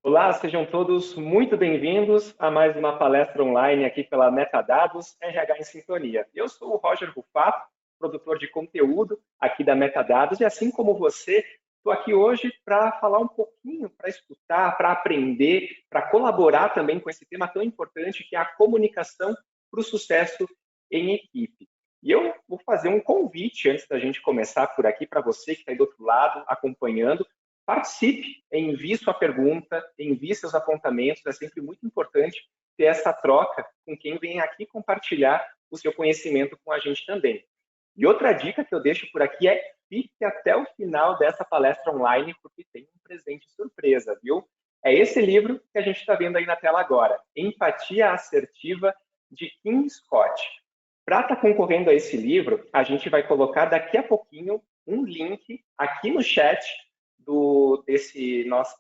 Olá, sejam todos muito bem-vindos a mais uma palestra online aqui pela Metadados RH em Sintonia. Eu sou o Roger Rufato, produtor de conteúdo aqui da Metadados, e assim como você, estou aqui hoje para falar um pouquinho, para escutar, para aprender, para colaborar também com esse tema tão importante que é a comunicação para o sucesso em equipe. E eu vou fazer um convite antes da gente começar por aqui para você que está aí do outro lado acompanhando. Participe, envie sua pergunta, envie seus apontamentos, é sempre muito importante ter essa troca com quem vem aqui compartilhar o seu conhecimento com a gente também. E outra dica que eu deixo por aqui é fique até o final dessa palestra online, porque tem um presente surpresa, viu? É esse livro que a gente está vendo aí na tela agora, Empatia Assertiva, de Kim Scott. Para estar concorrendo a esse livro, a gente vai colocar daqui a pouquinho um link aqui no chat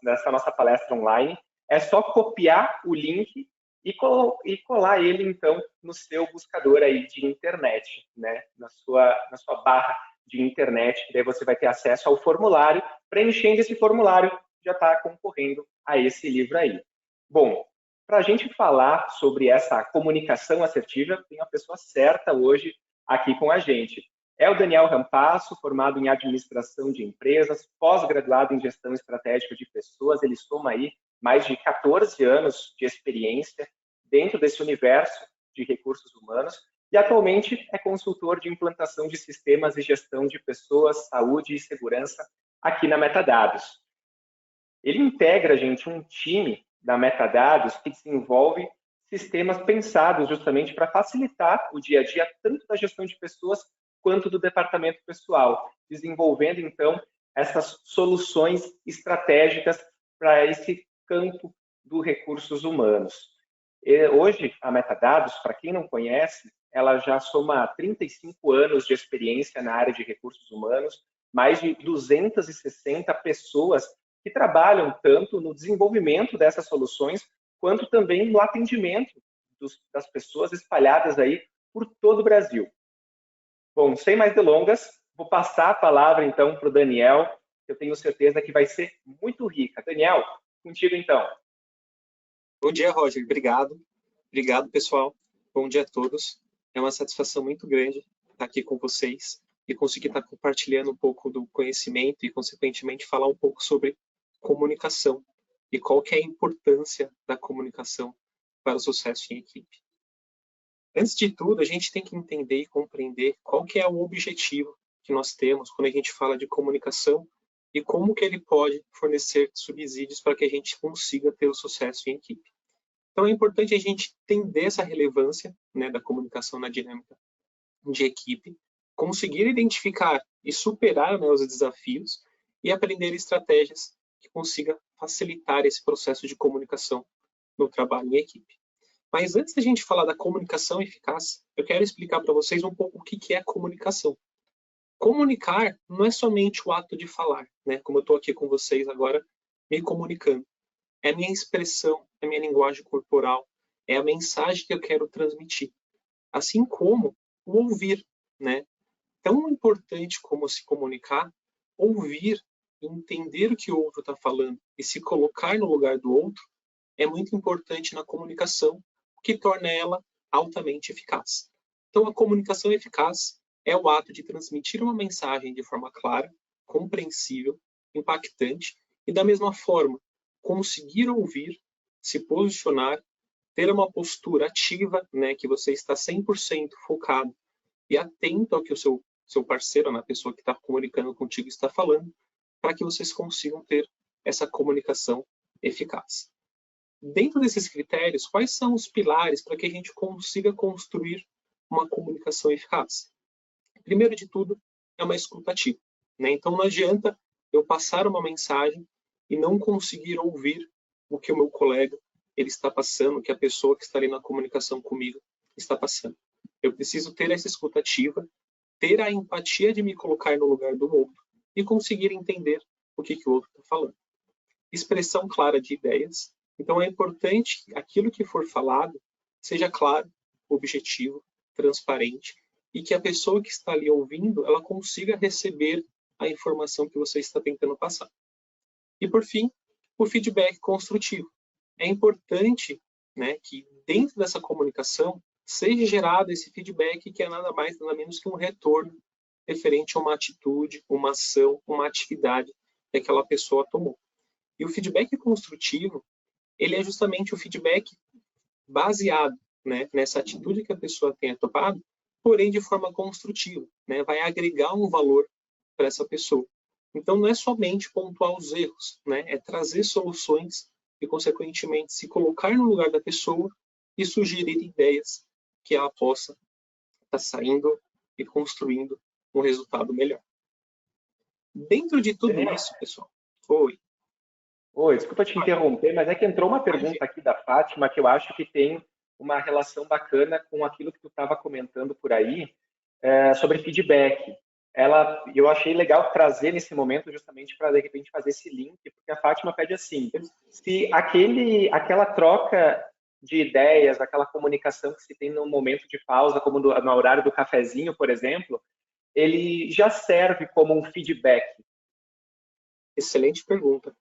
dessa nossa palestra online. É só copiar o link e colar ele, então, no seu buscador aí de internet, né? Na sua barra de internet, daí você vai ter acesso ao formulário. Preenchendo esse formulário, já está concorrendo a esse livro aí. Bom, para a gente falar sobre essa comunicação assertiva, tem a pessoa certa hoje aqui com a gente. É o Daniel Rampasso, formado em administração de empresas, pós-graduado em gestão estratégica de pessoas. Ele soma aí mais de 14 anos de experiência dentro desse universo de recursos humanos e atualmente é consultor de implantação de sistemas de gestão de pessoas, saúde e segurança aqui na Metadados. Ele integra, gente, um time da Metadados que desenvolve sistemas pensados justamente para facilitar o dia a dia tanto da gestão de pessoas quanto do departamento pessoal, desenvolvendo, então, essas soluções estratégicas para esse campo dos recursos humanos. E hoje, a Metadados, para quem não conhece, ela já soma 35 anos de experiência na área de recursos humanos, mais de 260 pessoas que trabalham tanto no desenvolvimento dessas soluções, quanto também no atendimento das pessoas espalhadas aí por todo o Brasil. Bom, sem mais delongas, vou passar a palavra então para o Daniel, que eu tenho certeza que vai ser muito rica. Daniel, contigo então. Bom dia, Roger. Obrigado. Obrigado, pessoal. Bom dia a todos. É uma satisfação muito grande estar aqui com vocês e conseguir estar compartilhando um pouco do conhecimento e, consequentemente, falar um pouco sobre comunicação e qual que é a importância da comunicação para o sucesso em equipe. Antes de tudo, a gente tem que entender e compreender qual que é o objetivo que nós temos quando a gente fala de comunicação e como que ele pode fornecer subsídios para que a gente consiga ter o sucesso em equipe. Então, é importante a gente entender essa relevância, né, da comunicação na dinâmica de equipe, conseguir identificar e superar, né, os desafios e aprender estratégias que consiga facilitar esse processo de comunicação no trabalho em equipe. Mas antes da gente falar da comunicação eficaz, eu quero explicar para vocês um pouco o que é comunicação. Comunicar não é somente o ato de falar, né? Como eu estou aqui com vocês agora, me comunicando. É a minha expressão, é a minha linguagem corporal, é a mensagem que eu quero transmitir. Assim como o ouvir, né? Tão importante como se comunicar, ouvir, entender o que o outro está falando e se colocar no lugar do outro é muito importante na comunicação, que torna ela altamente eficaz. Então, a comunicação eficaz é o ato de transmitir uma mensagem de forma clara, compreensível, impactante e, da mesma forma, conseguir ouvir, se posicionar, ter uma postura ativa, né, que você está 100% focado e atento ao que o seu parceiro, a pessoa que está comunicando contigo, está falando, para que vocês consigam ter essa comunicação eficaz. Dentro desses critérios, quais são os pilares para que a gente consiga construir uma comunicação eficaz? Primeiro de tudo, é uma escuta ativa, né? Então, não adianta eu passar uma mensagem e não conseguir ouvir o que o meu colega ele está passando, o que a pessoa que está ali na comunicação comigo está passando. Eu preciso ter essa escuta ativa, ter a empatia de me colocar no lugar do outro e conseguir entender o que o outro está falando. Expressão clara de ideias. Então, é importante que aquilo que for falado seja claro, objetivo, transparente e que a pessoa que está ali ouvindo, ela consiga receber a informação que você está tentando passar. E, por fim, o feedback construtivo. É importante, né, que dentro dessa comunicação seja gerado esse feedback que é nada mais, nada menos que um retorno referente a uma atitude, uma ação, uma atividade que aquela pessoa tomou. E o feedback construtivo, ele é justamente o feedback baseado, né, nessa atitude que a pessoa tenha tomado, porém de forma construtiva, né, vai agregar um valor para essa pessoa. Então, não é somente pontuar os erros, né, é trazer soluções e, consequentemente, se colocar no lugar da pessoa e sugerir ideias que ela possa estar saindo e construindo um resultado melhor. Dentro de tudo Daniel, isso, pessoal, oi. oi, desculpa te interromper, mas é que entrou uma pergunta aqui da Fátima que eu acho que tem uma relação bacana com aquilo que tu estava comentando por aí, sobre feedback. Eu achei legal trazer nesse momento justamente para de repente fazer esse link, porque a Fátima pede assim: se aquela troca de ideias, aquela comunicação que se tem no momento de pausa, como no horário do cafezinho, por exemplo, ele já serve como um feedback. Excelente pergunta.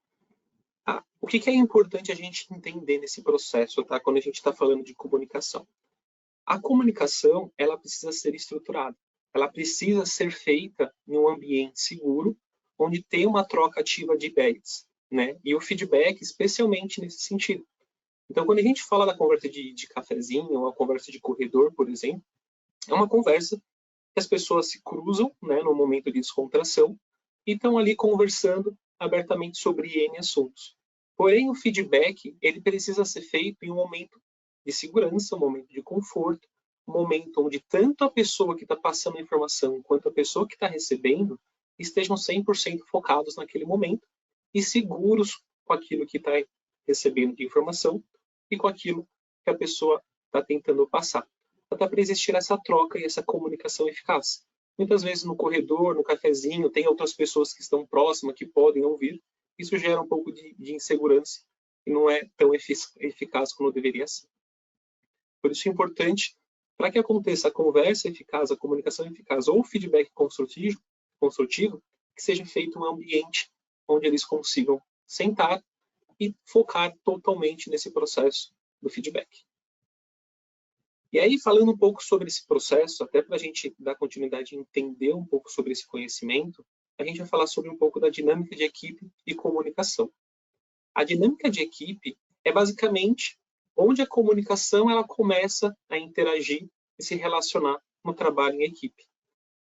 O que é importante a gente entender nesse processo, tá? Quando a gente está falando de comunicação? A comunicação, ela precisa ser estruturada. Ela precisa ser feita em um ambiente seguro, onde tem uma troca ativa de ideias, né? E o feedback, especialmente nesse sentido. Então, quando a gente fala da conversa de cafezinho, ou a conversa de corredor, por exemplo, é uma conversa que as pessoas se cruzam, né, no momento de descontração e estão ali conversando abertamente sobre N assuntos. Porém, o feedback, ele precisa ser feito em um momento de segurança, um momento de conforto, um momento onde tanto a pessoa que está passando a informação quanto a pessoa que está recebendo estejam 100% focados naquele momento e seguros com aquilo que está recebendo de informação e com aquilo que a pessoa está tentando passar. Até para existir essa troca e essa comunicação eficaz. Muitas vezes no corredor, no cafezinho, tem outras pessoas que estão próximas, que podem ouvir. Isso gera um pouco de insegurança e não é tão eficaz como deveria ser. Por isso é importante, para que aconteça a conversa eficaz, a comunicação eficaz ou o feedback construtivo, que seja feito um ambiente onde eles consigam sentar e focar totalmente nesse processo do feedback. E aí, falando um pouco sobre esse processo, até para a gente dar continuidade e entender um pouco sobre esse conhecimento, a gente vai falar sobre um pouco da dinâmica de equipe e comunicação. A dinâmica de equipe é basicamente onde a comunicação ela começa a interagir e se relacionar no trabalho em equipe.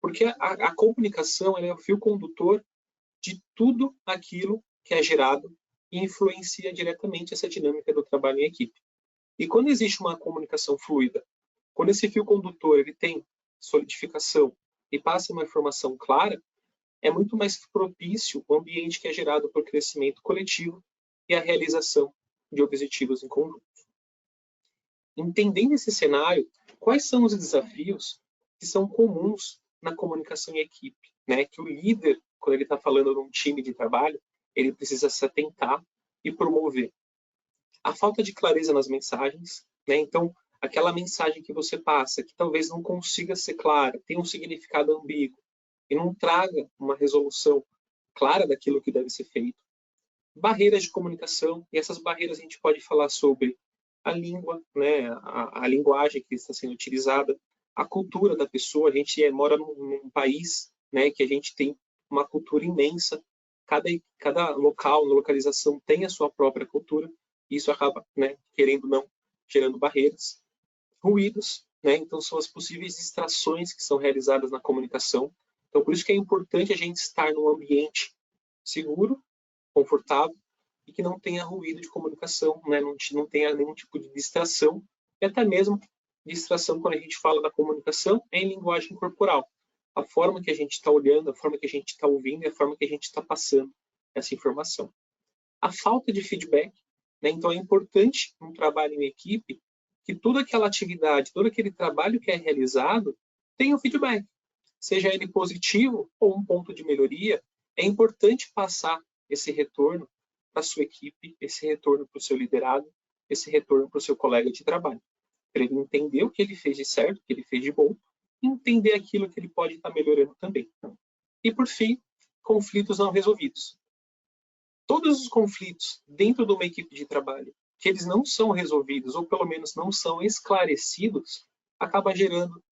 Porque a comunicação ela é o fio condutor de tudo aquilo que é gerado e influencia diretamente essa dinâmica do trabalho em equipe. E quando existe uma comunicação fluida, quando esse fio condutor ele tem solidificação e passa uma informação clara, é muito mais propício o ambiente que é gerado por crescimento coletivo e a realização de objetivos em conjunto. Entendendo esse cenário, quais são os desafios que são comuns na comunicação em equipe, né? Que o líder, quando ele está falando de um time de trabalho, ele precisa se atentar e promover. A falta de clareza nas mensagens, né? Então, aquela mensagem que você passa, que talvez não consiga ser clara, tenha um significado ambíguo, e não traga uma resolução clara daquilo que deve ser feito. Barreiras de comunicação, e essas barreiras a gente pode falar sobre a língua, né? a linguagem que está sendo utilizada, a cultura da pessoa. A gente mora num país, né, que a gente tem uma cultura imensa, cada local, localização tem a sua própria cultura, e isso acaba, né, querendo ou não, gerando barreiras. Ruídos, né? Então são as possíveis distrações que são realizadas na comunicação. Então por isso que é importante a gente estar num ambiente seguro, confortável e que não tenha ruído de comunicação, né? Não tenha nenhum tipo de distração, e até mesmo distração quando a gente fala da comunicação é em linguagem corporal. A forma que a gente está olhando, a forma que a gente está ouvindo e a forma que a gente está passando essa informação. A falta de feedback, né? Então é importante um trabalho em equipe que toda aquela atividade, todo aquele trabalho que é realizado tenha um feedback, seja ele positivo ou um ponto de melhoria. É importante passar esse retorno para a sua equipe, esse retorno para o seu liderado, esse retorno para o seu colega de trabalho, para ele entender o que ele fez de certo, o que ele fez de bom, e entender aquilo que ele pode estar melhorando também. E por fim, conflitos não resolvidos. todos os conflitos dentro de uma equipe de trabalho que eles não são resolvidos, ou pelo menos não são esclarecidos, acaba gerando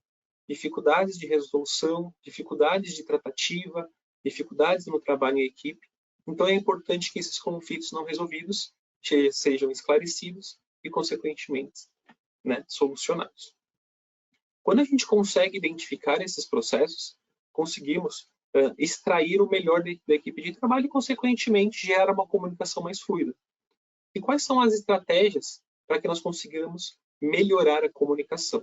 dificuldades de resolução, dificuldades de tratativa, dificuldades no trabalho em equipe. Então é importante que esses conflitos não resolvidos sejam esclarecidos e, consequentemente, solucionados. Quando a gente consegue identificar esses processos, conseguimos extrair o melhor da equipe de trabalho e, consequentemente, gerar uma comunicação mais fluida. E quais são as estratégias para que nós consigamos melhorar a comunicação?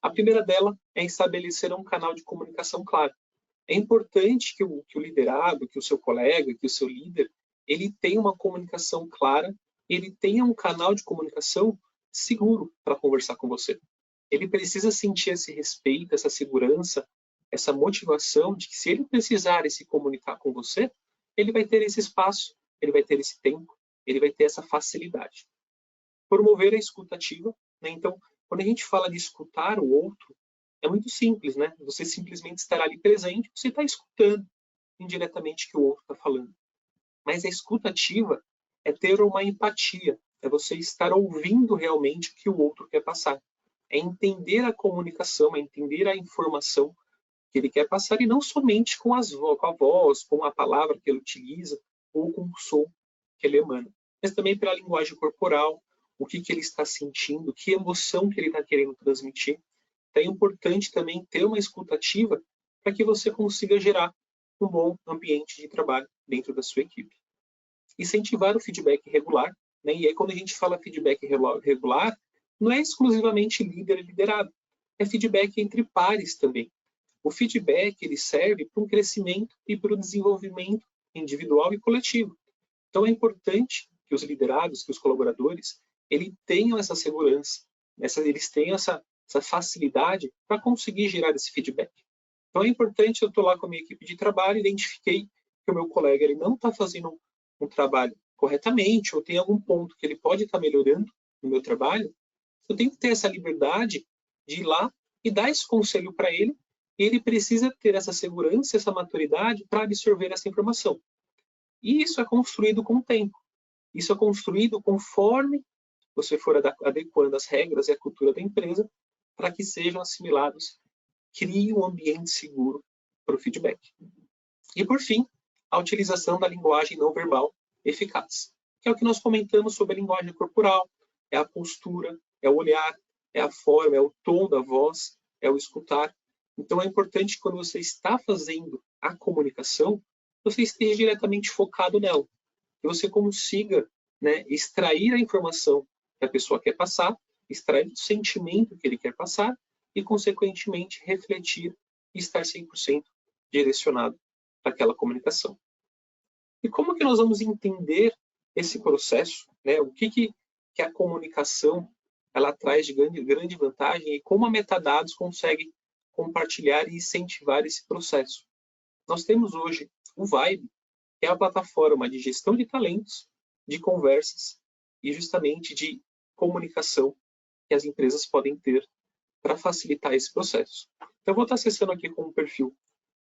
A primeira dela é estabelecer um canal de comunicação claro. É importante que o liderado, que o seu colega, que o seu líder, ele tenha uma comunicação clara, ele tenha um canal de comunicação seguro para conversar com você. Ele precisa sentir esse respeito, essa segurança, essa motivação de que se ele precisar se comunicar com você, ele vai ter esse espaço, ele vai ter esse tempo, ele vai ter essa facilidade. Promover a escuta ativa, Então, quando a gente fala de escutar o outro, é muito simples, Você simplesmente estar ali presente, você está escutando indiretamente o que o outro está falando. Mas a escuta ativa é ter uma empatia, é você estar ouvindo realmente o que o outro quer passar. É entender a comunicação, é entender a informação que ele quer passar, e não somente com a voz, com a palavra que ele utiliza, ou com o som que ele emana, mas também pela linguagem corporal, o que ele está sentindo, que emoção que ele está querendo transmitir. Então é importante também ter uma escuta ativa para que você consiga gerar um bom ambiente de trabalho dentro da sua equipe. Incentivar o feedback regular, E aí quando a gente fala feedback regular, não é exclusivamente líder e liderado, é feedback entre pares também. O feedback ele serve para um crescimento e para o desenvolvimento individual e coletivo. Então é importante que os liderados, que os colaboradores, eles tenham essa segurança, eles tenham essa facilidade para conseguir gerar esse feedback. Então é importante, eu estou lá com a minha equipe de trabalho, identifiquei que o meu colega ele não está fazendo um trabalho corretamente, ou tem algum ponto que ele pode estar melhorando no meu trabalho, eu tenho que ter essa liberdade de ir lá e dar esse conselho para ele, e ele precisa ter essa segurança, essa maturidade para absorver essa informação. E isso é construído com o tempo. Isso é construído conforme você for adequando as regras e a cultura da empresa para que sejam assimilados, crie um ambiente seguro para o feedback. E, por fim, a utilização da linguagem não verbal eficaz, que é o que nós comentamos sobre a linguagem corporal, é a postura, é o olhar, é a forma, é o tom da voz, é o escutar. Então, é importante que quando você está fazendo a comunicação, você esteja diretamente focado nela, que você consiga extrair a informação que a pessoa quer passar, extrair o sentimento que ele quer passar e, consequentemente, refletir e estar 100% direcionado para aquela comunicação. E como que nós vamos entender esse processo? O que a comunicação ela traz de grande vantagem e como a Metadados consegue compartilhar e incentivar esse processo? Nós temos hoje o Vibe, que é a plataforma de gestão de talentos, de conversas e justamente de comunicação que as empresas podem ter para facilitar esse processo. Então, eu vou estar acessando aqui com um perfil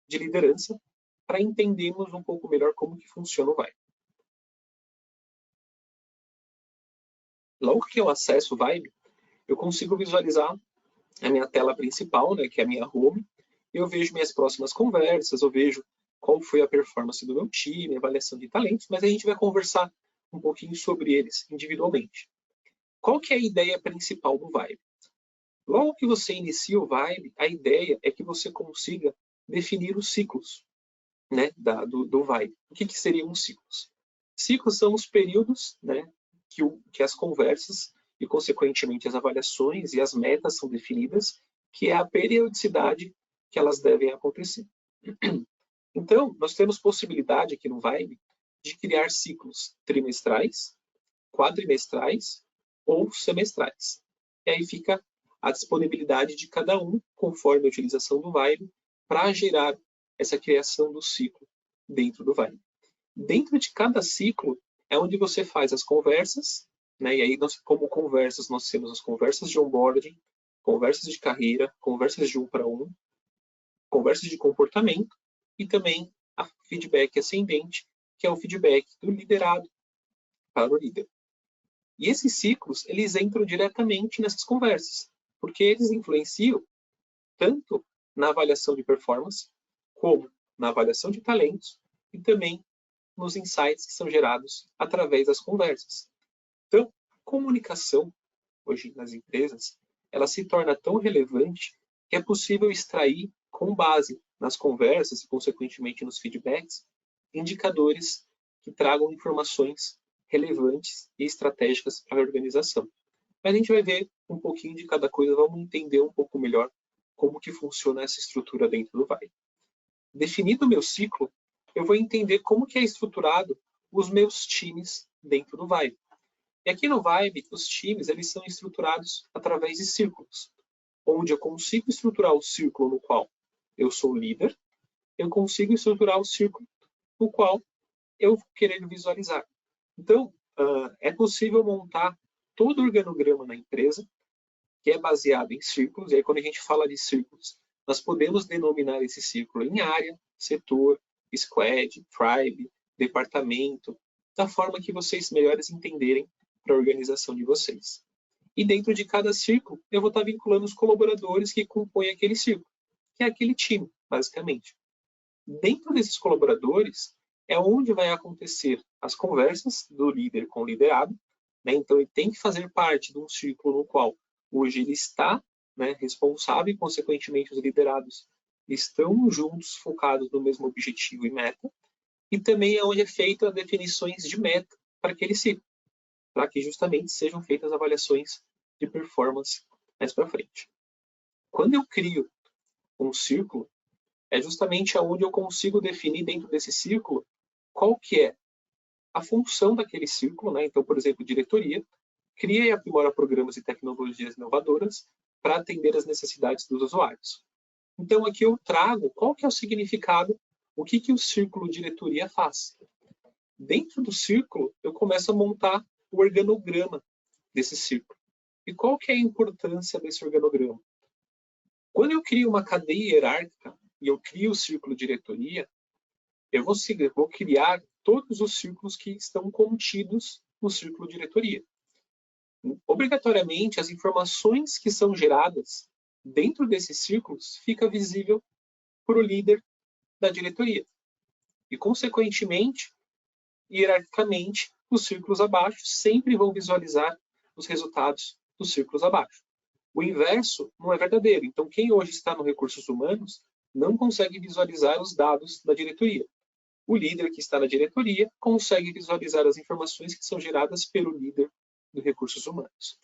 de liderança para entendermos um pouco melhor como que funciona o Vibe. Logo que eu acesso o Vibe, eu consigo visualizar a minha tela principal, que é a minha home. Eu vejo minhas próximas conversas, eu vejo qual foi a performance do meu time, avaliação de talentos, mas a gente vai conversar um pouquinho sobre eles individualmente. Qual que é a ideia principal do Vibe? Logo que você inicia o Vibe, a ideia é que você consiga definir os ciclos do Vibe. O que seriam os ciclos? Ciclos são os períodos que as conversas e, consequentemente, as avaliações e as metas são definidas, que é a periodicidade que elas devem acontecer. Então, nós temos possibilidade aqui no Vibe de criar ciclos trimestrais, quadrimestrais ou semestrais. E aí fica a disponibilidade de cada um, conforme a utilização do Vibe, para gerar essa criação do ciclo dentro do Vibe. Dentro de cada ciclo é onde você faz as conversas, e aí, como conversas, nós temos as conversas de onboarding, conversas de carreira, conversas de 1 para 1, conversas de comportamento e também a feedback ascendente, que é o feedback do liderado para o líder. E esses ciclos, eles entram diretamente nessas conversas, porque eles influenciam tanto na avaliação de performance, como na avaliação de talentos e também nos insights que são gerados através das conversas. Então, comunicação, hoje nas empresas, ela se torna tão relevante que é possível extrair, com base nas conversas e, consequentemente, nos feedbacks, indicadores que tragam informações relevantes e estratégicas para a organização. Mas a gente vai ver um pouquinho de cada coisa, vamos entender um pouco melhor como que funciona essa estrutura dentro do Vibe. Definido o meu ciclo, eu vou entender como que é estruturado os meus times dentro do Vibe. E aqui no Vibe, os times eles são estruturados através de círculos, onde eu consigo estruturar o círculo no qual eu sou líder, eu consigo estruturar o círculo no qual eu vou querer visualizar. Então, é possível montar todo o organograma na empresa, que é baseado em círculos, e aí quando a gente fala de círculos, nós podemos denominar esse círculo em área, setor, squad, tribe, departamento, da forma que vocês melhores entenderem para a organização de vocês. E dentro de cada círculo, eu vou estar vinculando os colaboradores que compõem aquele círculo, que é aquele time, basicamente. Dentro desses colaboradores, é onde vai acontecer as conversas do líder com o liderado, né? Então, ele tem que fazer parte de um círculo no qual hoje ele está, né, responsável e, consequentemente, os liderados estão juntos, focados no mesmo objetivo e meta. E também é onde é feita as definições de meta para aquele ciclo, para que justamente sejam feitas avaliações de performance mais para frente. Quando eu crio um círculo, é justamente aonde eu consigo definir dentro desse círculo qual que é a função daquele círculo, né? Então, por exemplo, diretoria, cria e aprimora programas e tecnologias inovadoras para atender as necessidades dos usuários. Então, aqui eu trago qual que é o significado, o que o círculo diretoria faz. Dentro do círculo, eu começo a montar o organograma desse círculo. E qual que é a importância desse organograma? Quando eu crio uma cadeia hierárquica e eu crio o círculo diretoria, eu vou criar todos os círculos que estão contidos no círculo diretoria. Obrigatoriamente, as informações que são geradas dentro desses círculos fica visível para o líder da diretoria. E, consequentemente, hierarquicamente, os círculos abaixo sempre vão visualizar os resultados dos círculos abaixo. O inverso não é verdadeiro. Então, quem hoje está no recursos humanos não consegue visualizar os dados da diretoria. O líder que está na diretoria consegue visualizar as informações que são geradas pelo líder de recursos humanos.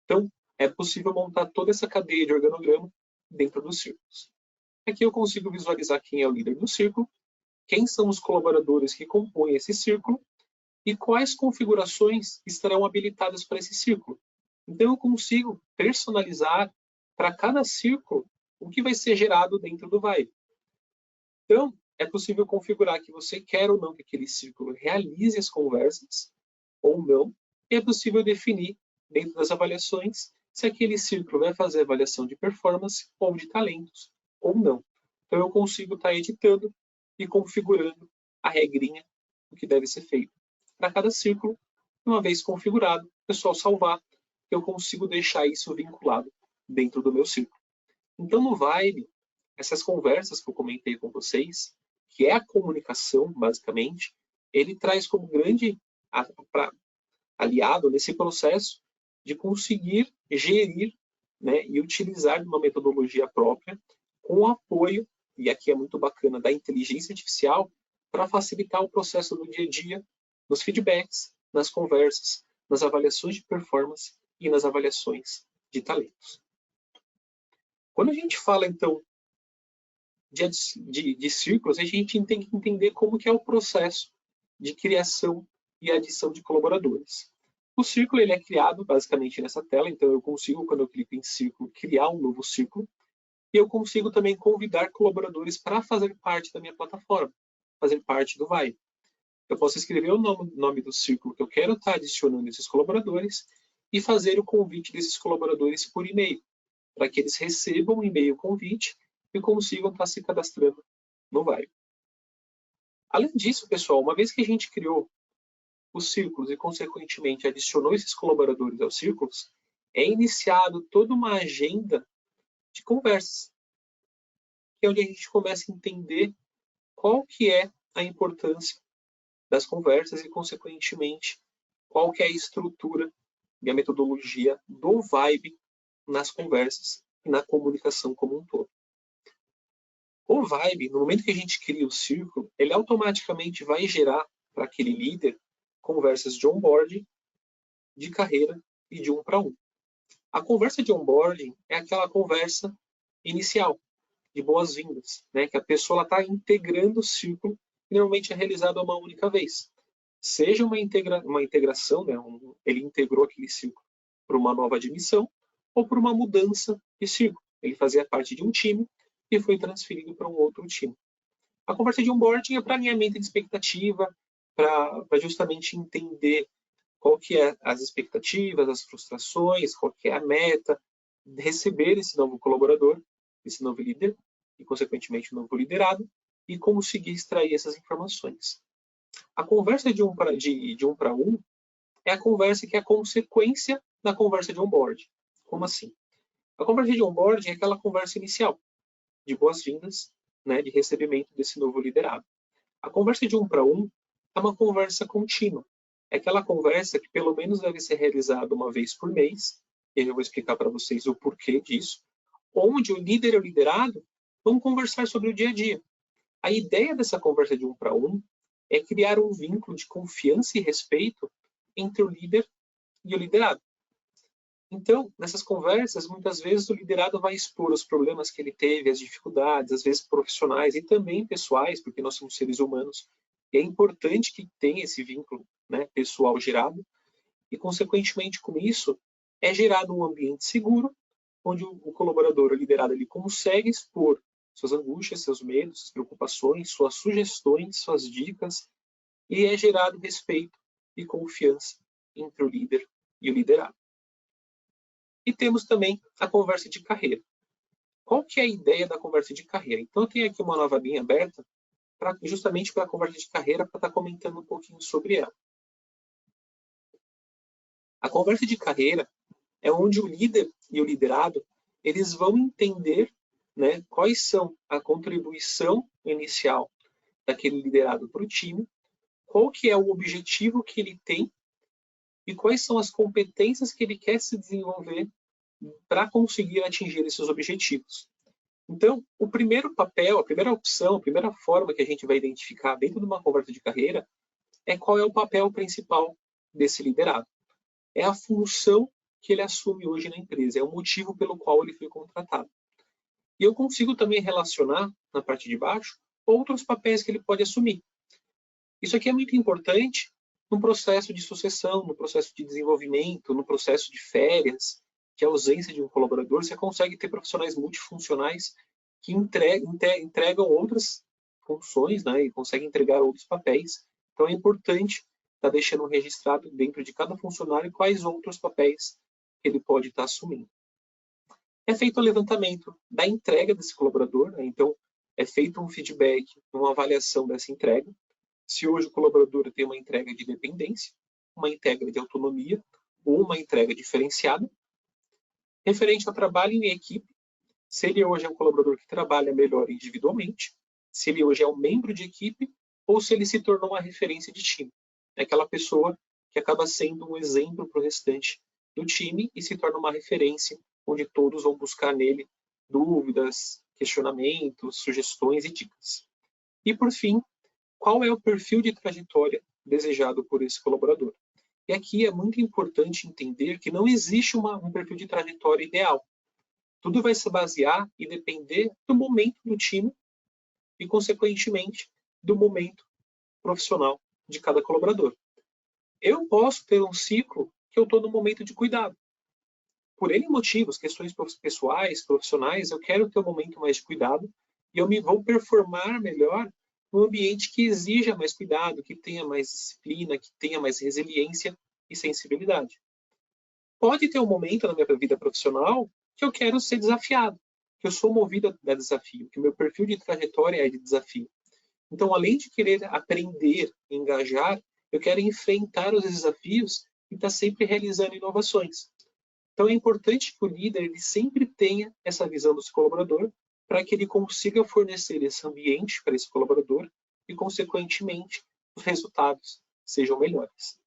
Então, é possível montar toda essa cadeia de organograma dentro dos círculos. Aqui eu consigo visualizar quem é o líder do círculo, quem são os colaboradores que compõem esse círculo e quais configurações estarão habilitadas para esse círculo. Então, eu consigo personalizar para cada círculo o que vai ser gerado dentro do Vibe. Então, é possível configurar que você quer ou não que aquele círculo realize as conversas ou não, e é possível definir dentro das avaliações se aquele círculo vai fazer avaliação de performance ou de talentos ou não. Então, eu consigo estar editando e configurando a regrinha do que deve ser feito. Para cada círculo, uma vez configurado, é só salvar, eu consigo deixar isso vinculado dentro do meu círculo. Então, no Vibe, essas conversas que eu comentei com vocês, que é a comunicação, basicamente, ele traz como grande aliado nesse processo de conseguir gerir, né, e utilizar uma metodologia própria com o apoio, e aqui é muito bacana, da inteligência artificial para facilitar o processo do dia a dia, nos feedbacks, nas conversas, nas avaliações de performance e nas avaliações de talentos. Quando a gente fala, então, de círculos, a gente tem que entender como que é o processo de criação e adição de colaboradores. O círculo ele é criado basicamente nessa tela, então eu consigo, quando eu clico em círculo, criar um novo círculo, e eu consigo também convidar colaboradores para fazer parte da minha plataforma, fazer parte do Vibe. Eu posso escrever o nome do círculo que eu quero estar adicionando esses colaboradores e fazer o convite desses colaboradores por e-mail, para que eles recebam um e-mail convite e consigam estar se cadastrando no Vibe. Além disso, pessoal, uma vez que a gente criou os círculos e, consequentemente, adicionou esses colaboradores aos círculos, é iniciado toda uma agenda de conversas, que é onde a gente começa a entender qual que é a importância das conversas e, consequentemente, qual que é a estrutura e a metodologia do Vibe nas conversas e na comunicação como um todo. O Vibe, no momento que a gente cria o círculo, ele automaticamente vai gerar para aquele líder conversas de onboarding, de carreira e de 1 para 1. A conversa de onboarding é aquela conversa inicial, de boas-vindas, né? Que a pessoa está integrando o círculo, que normalmente é realizado uma única vez. Seja uma integração, né? Ele integrou aquele círculo para uma nova admissão, ou por uma mudança de círculo. Ele fazia parte de um time e foi transferido para um outro time. A conversa de onboarding é para alinhamento de expectativa, para justamente entender qual que é as expectativas, as frustrações, qual que é a meta, receber esse novo colaborador, esse novo líder, e consequentemente o novo liderado, e conseguir extrair essas informações. A conversa de um para um é a conversa que é a consequência da conversa de onboarding. Como assim? A conversa de onboarding é aquela conversa inicial, de boas-vindas, né, de recebimento desse novo liderado. A conversa de 1 para 1 é uma conversa contínua. É aquela conversa que pelo menos deve ser realizada uma vez por mês, e eu vou explicar para vocês o porquê disso, onde o líder e o liderado vão conversar sobre o dia a dia. A ideia dessa conversa de 1 para 1 é criar um vínculo de confiança e respeito entre o líder e o liderado. Então, nessas conversas, muitas vezes o liderado vai expor os problemas que ele teve, as dificuldades, às vezes profissionais e também pessoais, porque nós somos seres humanos. E é importante que tenha esse vínculo, né, pessoal gerado. E, consequentemente, com isso, é gerado um ambiente seguro, onde o colaborador, o liderado, ele consegue expor suas angústias, seus medos, suas preocupações, suas sugestões, suas dicas, e é gerado respeito e confiança entre o líder e o liderado. E temos também a conversa de carreira. Qual que é a ideia da conversa de carreira? Então, eu tenho aqui uma nova linha aberta justamente para a conversa de carreira, para estar comentando um pouquinho sobre ela. A conversa de carreira é onde o líder e o liderado eles vão entender, né, quais são a contribuição inicial daquele liderado para o time, qual que é o objetivo que ele tem e quais são as competências que ele quer se desenvolver para conseguir atingir esses objetivos. Então, o primeiro papel, a primeira opção, a primeira forma que a gente vai identificar dentro de uma conversa de carreira é qual é o papel principal desse liderado. É a função que ele assume hoje na empresa, é o motivo pelo qual ele foi contratado. E eu consigo também relacionar, na parte de baixo, outros papéis que ele pode assumir. Isso aqui é muito importante no processo de sucessão, no processo de desenvolvimento, no processo de férias, que a ausência de um colaborador, você consegue ter profissionais multifuncionais que entregam outras funções, né, e conseguem entregar outros papéis. Então é importante estar deixando registrado dentro de cada funcionário quais outros papéis que ele pode estar assumindo. É feito o levantamento da entrega desse colaborador, né? Então é feito um feedback, uma avaliação dessa entrega. Se hoje o colaborador tem uma entrega de dependência, uma entrega de autonomia ou uma entrega diferenciada. Referente ao trabalho em equipe, se ele hoje é um colaborador que trabalha melhor individualmente, se ele hoje é um membro de equipe ou se ele se tornou uma referência de time. É aquela pessoa que acaba sendo um exemplo para o restante do time e se torna uma referência onde todos vão buscar nele dúvidas, questionamentos, sugestões e dicas. E, por fim, qual é o perfil de trajetória desejado por esse colaborador? E aqui é muito importante entender que não existe um perfil de trajetória ideal. Tudo vai se basear e depender do momento do time e, consequentemente, do momento profissional de cada colaborador. Eu posso ter um ciclo que eu estou no momento de cuidado. Por N motivos, questões pessoais, profissionais, eu quero ter um momento mais de cuidado e eu vou performar melhor num ambiente que exija mais cuidado, que tenha mais disciplina, que tenha mais resiliência e sensibilidade. Pode ter um momento na minha vida profissional que eu quero ser desafiado, que eu sou movido a desafio, que o meu perfil de trajetória é de desafio. Então, além de querer aprender, engajar, eu quero enfrentar os desafios e estar sempre realizando inovações. Então, é importante que o líder ele sempre tenha essa visão do seu colaborador para que ele consiga fornecer esse ambiente para esse colaborador e, consequentemente, os resultados sejam melhores.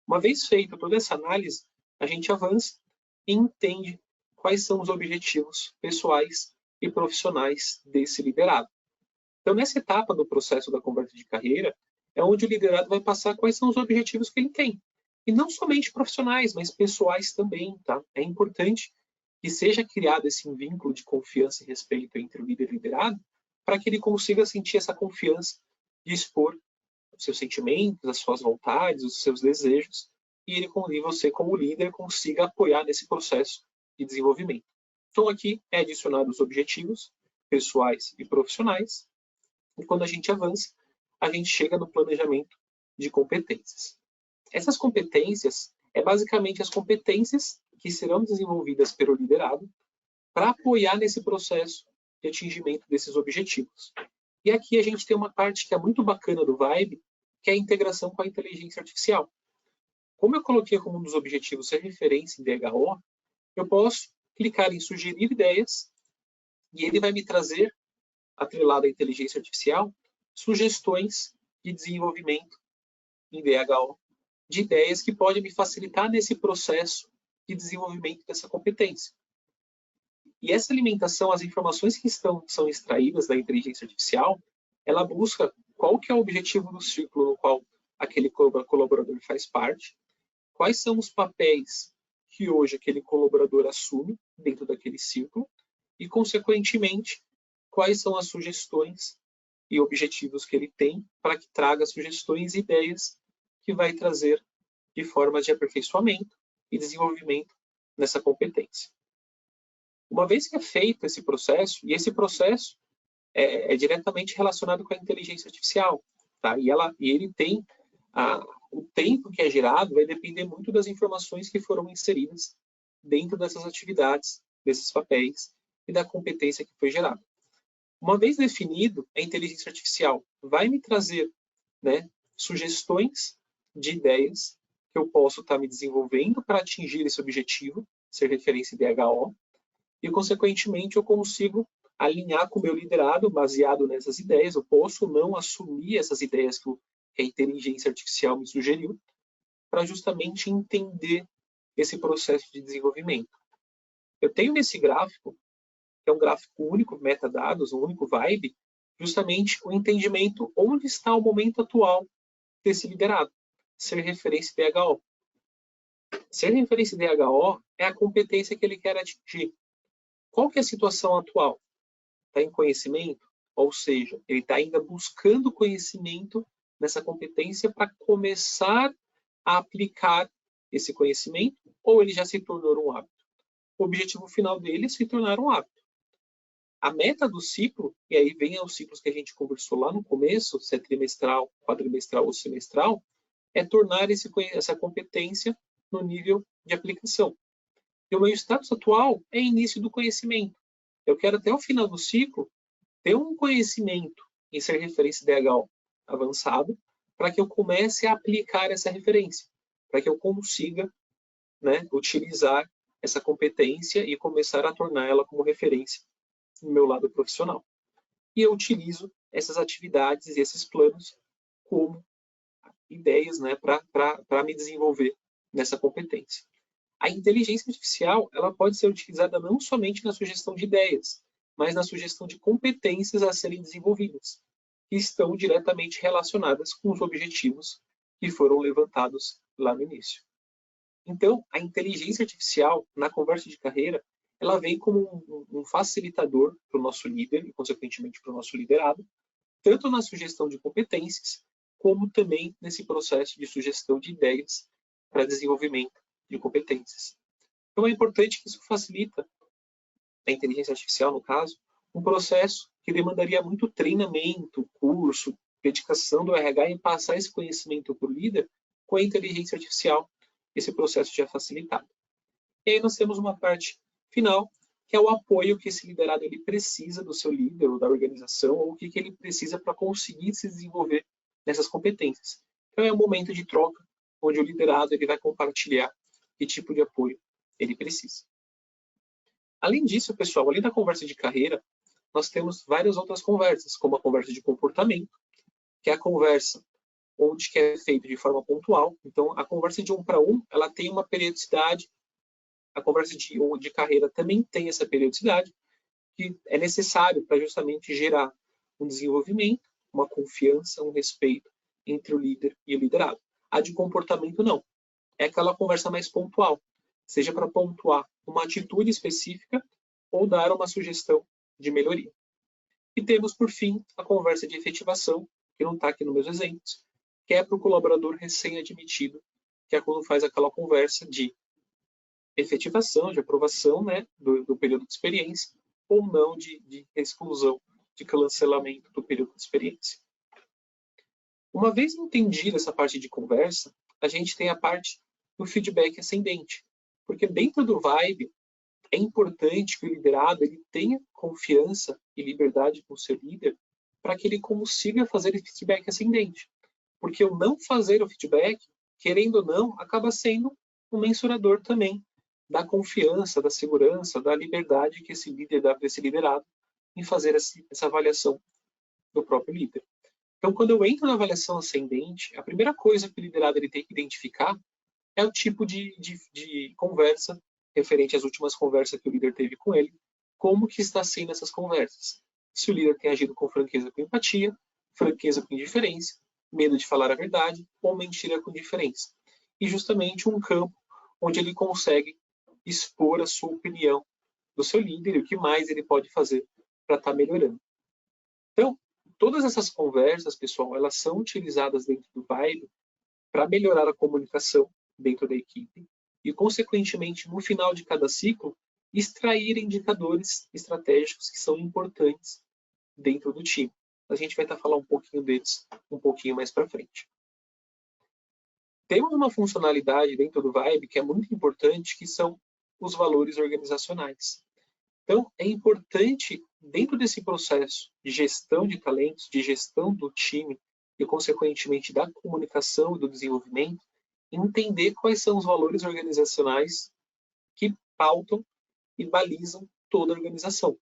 Uma vez feita toda essa análise, a gente avança e entende quais são os objetivos pessoais e profissionais desse liderado. Então, nessa etapa do processo da conversa de carreira, é onde o liderado vai passar quais são os objetivos que ele tem. E não somente profissionais, mas pessoais também, tá? É importante que seja criado esse vínculo de confiança e respeito entre o líder e o liderado, para que ele consiga sentir essa confiança de expor os seus sentimentos, as suas vontades, os seus desejos, e você, como líder, consiga apoiar nesse processo de desenvolvimento. Então, aqui é adicionado os objetivos pessoais e profissionais, e quando a gente avança, a gente chega no planejamento de competências. Essas competências é basicamente as competências que serão desenvolvidas pelo liderado para apoiar nesse processo de atingimento desses objetivos. E aqui a gente tem uma parte que é muito bacana do Vibe, que é a integração com a inteligência artificial. Como eu coloquei como um dos objetivos ser referência em DHO, eu posso clicar em sugerir ideias e ele vai me trazer, atrelado à inteligência artificial, sugestões de desenvolvimento em DHO, de ideias que podem me facilitar nesse processo de desenvolvimento dessa competência. E essa alimentação, as informações que são extraídas da inteligência artificial, ela busca qual que é o objetivo do ciclo no qual aquele colaborador faz parte, quais são os papéis que hoje aquele colaborador assume dentro daquele ciclo e, consequentemente, quais são as sugestões e objetivos que ele tem para que traga sugestões e ideias que vai trazer de forma de aperfeiçoamento e desenvolvimento nessa competência. Uma vez que é feito esse processo, e esse processo é diretamente relacionado com a inteligência artificial, tá? E ele tem o tempo que é gerado vai depender muito das informações que foram inseridas dentro dessas atividades, desses papéis e da competência que foi gerada. Uma vez definido, a inteligência artificial vai me trazer, né, sugestões de ideias que eu posso estar me desenvolvendo para atingir esse objetivo, ser referência em DHO, e, consequentemente, eu consigo alinhar com o meu liderado baseado nessas ideias. Eu posso não assumir essas ideias que a inteligência artificial me sugeriu, para justamente entender esse processo de desenvolvimento. Eu tenho nesse gráfico, que é um gráfico único, metadados, um único Vibe, justamente o entendimento onde está o momento atual desse liderado, ser referência em DHO. Ser referência em DHO é a competência que ele quer atingir. Qual que é a situação atual? Está em conhecimento? Ou seja, ele está ainda buscando conhecimento nessa competência para começar a aplicar esse conhecimento, ou ele já se tornou um hábito? O objetivo final dele é se tornar um hábito. A meta do ciclo, e aí vem os ciclos que a gente conversou lá no começo, se é trimestral, quadrimestral ou semestral, é tornar essa competência no nível de aplicação. E o meu status atual é início do conhecimento. Eu quero até o final do ciclo ter um conhecimento em ser referência DHO avançado, para que eu comece a aplicar essa referência, para que eu consiga, né, utilizar essa competência e começar a tornar ela como referência no meu lado profissional. E eu utilizo essas atividades e esses planos como ideias, né, para me desenvolver nessa competência. A inteligência artificial ela pode ser utilizada não somente na sugestão de ideias, mas na sugestão de competências a serem desenvolvidas, que estão diretamente relacionadas com os objetivos que foram levantados lá no início. Então, a inteligência artificial, na conversa de carreira, ela vem como um facilitador para o nosso líder e, consequentemente, para o nosso liderado, tanto na sugestão de competências, como também nesse processo de sugestão de ideias para desenvolvimento de competências. Então, é importante que isso facilita a inteligência artificial, no caso, um processo que demandaria muito treinamento, curso, dedicação do RH em passar esse conhecimento para o líder. Com a inteligência artificial, esse processo já é facilitado. E aí nós temos uma parte final, que é o apoio que esse liderado ele precisa do seu líder ou da organização, ou o que ele precisa para conseguir se desenvolver nessas competências. Então é um momento de troca, onde o liderado ele vai compartilhar que tipo de apoio ele precisa. Além disso, pessoal, além da conversa de carreira, nós temos várias outras conversas, como a conversa de comportamento, que é a conversa onde que é feito de forma pontual. Então, a conversa de 1 para 1, ela tem uma periodicidade. A conversa de carreira também tem essa periodicidade, que é necessário para justamente gerar um desenvolvimento, uma confiança, um respeito entre o líder e o liderado. A de comportamento, não. É aquela conversa mais pontual, seja para pontuar uma atitude específica ou dar uma sugestão de melhoria. E temos, por fim, a conversa de efetivação, que não está aqui nos meus exemplos, que é para o colaborador recém-admitido, que é quando faz aquela conversa de efetivação, de aprovação, né, do período de experiência, ou não de exclusão, de cancelamento do período de experiência. Uma vez entendida essa parte de conversa, a gente tem a parte do feedback ascendente, porque dentro do Vibe é importante que o liderado ele tenha confiança e liberdade com o seu líder para que ele consiga fazer esse feedback ascendente. Porque o não fazer o feedback, querendo ou não, acaba sendo um mensurador também da confiança, da segurança, da liberdade que esse líder dá para esse liderado em fazer essa avaliação do próprio líder. Então, quando eu entro na avaliação ascendente, a primeira coisa que o liderado ele tem que identificar é o tipo de conversa referente às últimas conversas que o líder teve com ele, como que está sendo essas conversas. Se o líder tem agido com franqueza com empatia, franqueza com indiferença, medo de falar a verdade ou mentira com diferença. E justamente um campo onde ele consegue expor a sua opinião do seu líder e o que mais ele pode fazer para estar melhorando. Então, todas essas conversas, pessoal, elas são utilizadas dentro do Vibe para melhorar a comunicação dentro da equipe e, consequentemente, no final de cada ciclo, extrair indicadores estratégicos que são importantes dentro do time. A gente vai estar falando um pouquinho deles um pouquinho mais para frente. Temos uma funcionalidade dentro do Vibe que é muito importante, que são os valores organizacionais. Então, é importante, dentro desse processo de gestão de talentos, de gestão do time e, consequentemente, da comunicação e do desenvolvimento, entender quais são os valores organizacionais que pautam e balizam toda a organização.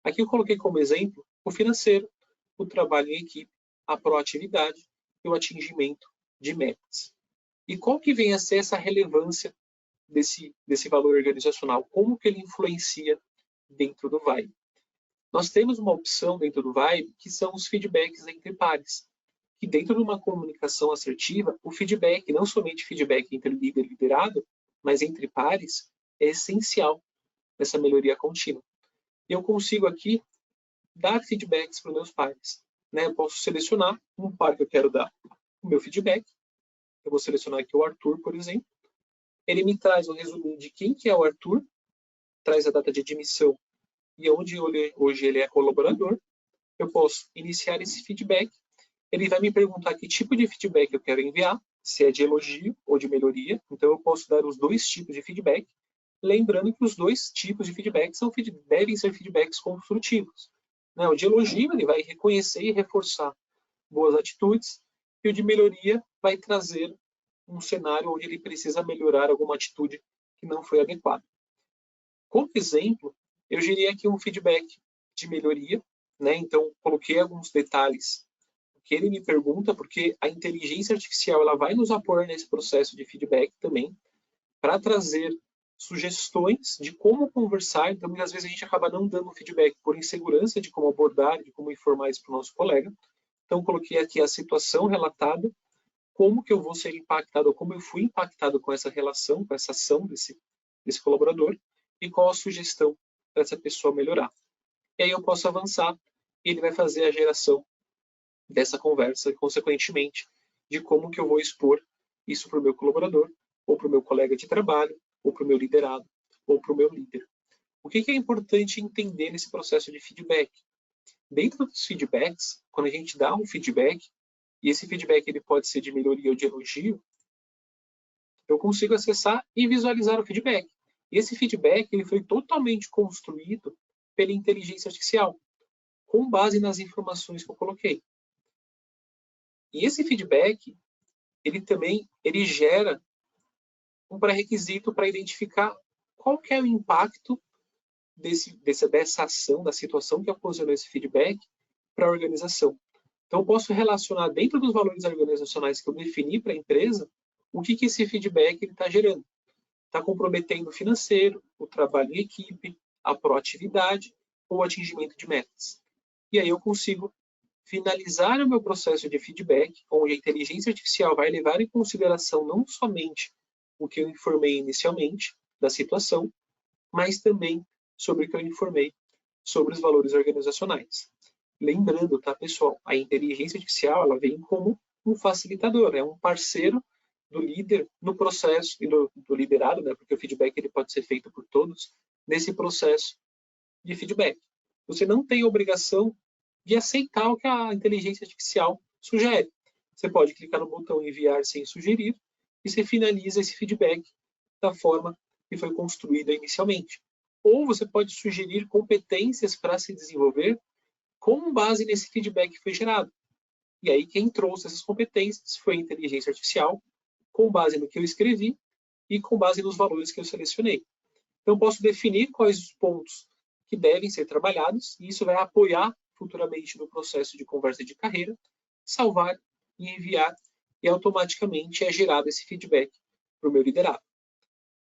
Aqui eu coloquei como exemplo o financeiro, o trabalho em equipe, a proatividade e o atingimento de metas. E qual que vem a ser essa relevância desse valor organizacional? Como que ele influencia dentro do Vibe? Nós temos uma opção dentro do Vibe que são os feedbacks entre pares. Que dentro de uma comunicação assertiva, o feedback, não somente feedback entre líder e liderado, mas entre pares, é essencial nessa melhoria contínua. Eu consigo aqui dar feedbacks para os meus pares. Né? Eu posso selecionar um par que eu quero dar o meu feedback. Eu vou selecionar aqui o Arthur, por exemplo. Ele me traz um resumo de quem que é o Arthur, traz a data de admissão e onde hoje ele é colaborador. Eu posso iniciar esse feedback. Ele vai me perguntar que tipo de feedback eu quero enviar, se é de elogio ou de melhoria. Então, eu posso dar os dois tipos de feedback, lembrando que os dois tipos de feedback devem ser feedbacks construtivos. Né? O de elogio, ele vai reconhecer e reforçar boas atitudes, e o de melhoria vai trazer um cenário onde ele precisa melhorar alguma atitude que não foi adequada. Como exemplo, eu gerei aqui um feedback de melhoria, né? Então, coloquei alguns detalhes que ele me pergunta, porque a inteligência artificial ela vai nos apoiar nesse processo de feedback também, para trazer sugestões de como conversar. Então, muitas vezes a gente acaba não dando feedback por insegurança de como abordar, de como informar isso para o nosso colega. Então, coloquei aqui a situação relatada, como que eu vou ser impactado, como eu fui impactado com essa relação, com essa ação desse colaborador, e qual a sugestão para essa pessoa melhorar. E aí eu posso avançar, e ele vai fazer a geração dessa conversa, e, consequentemente, de como que eu vou expor isso para o meu colaborador, ou para o meu colega de trabalho, ou para o meu liderado, ou para o meu líder. O que é importante entender nesse processo de feedback? Dentro dos feedbacks, quando a gente dá um feedback, e esse feedback ele pode ser de melhoria ou de elogio, eu consigo acessar e visualizar o feedback. E esse feedback ele foi totalmente construído pela inteligência artificial, com base nas informações que eu coloquei. E esse feedback, ele gera um pré-requisito para identificar qual que é o impacto dessa ação, da situação que ocasionou esse feedback para a organização. Então, eu posso relacionar dentro dos valores organizacionais que eu defini para a empresa, o que esse feedback está gerando. Está comprometendo o financeiro, o trabalho em equipe, a proatividade ou o atingimento de metas. E aí eu consigo finalizar o meu processo de feedback, onde a inteligência artificial vai levar em consideração não somente o que eu informei inicialmente da situação, mas também sobre o que eu informei sobre os valores organizacionais. Lembrando, tá, pessoal, a inteligência artificial ela vem como um facilitador, é um parceiro do líder no processo, e do liderado, né, porque o feedback ele pode ser feito por todos, nesse processo de feedback. Você não tem a obrigação de aceitar o que a inteligência artificial sugere. Você pode clicar no botão enviar sem sugerir e você finaliza esse feedback da forma que foi construída inicialmente. Ou você pode sugerir competências para se desenvolver com base nesse feedback que foi gerado. E aí quem trouxe essas competências foi a inteligência artificial, com base no que eu escrevi e com base nos valores que eu selecionei. Então, eu posso definir quais os pontos que devem ser trabalhados, e isso vai apoiar futuramente no processo de conversa de carreira, salvar e enviar, e automaticamente é gerado esse feedback para o meu liderado.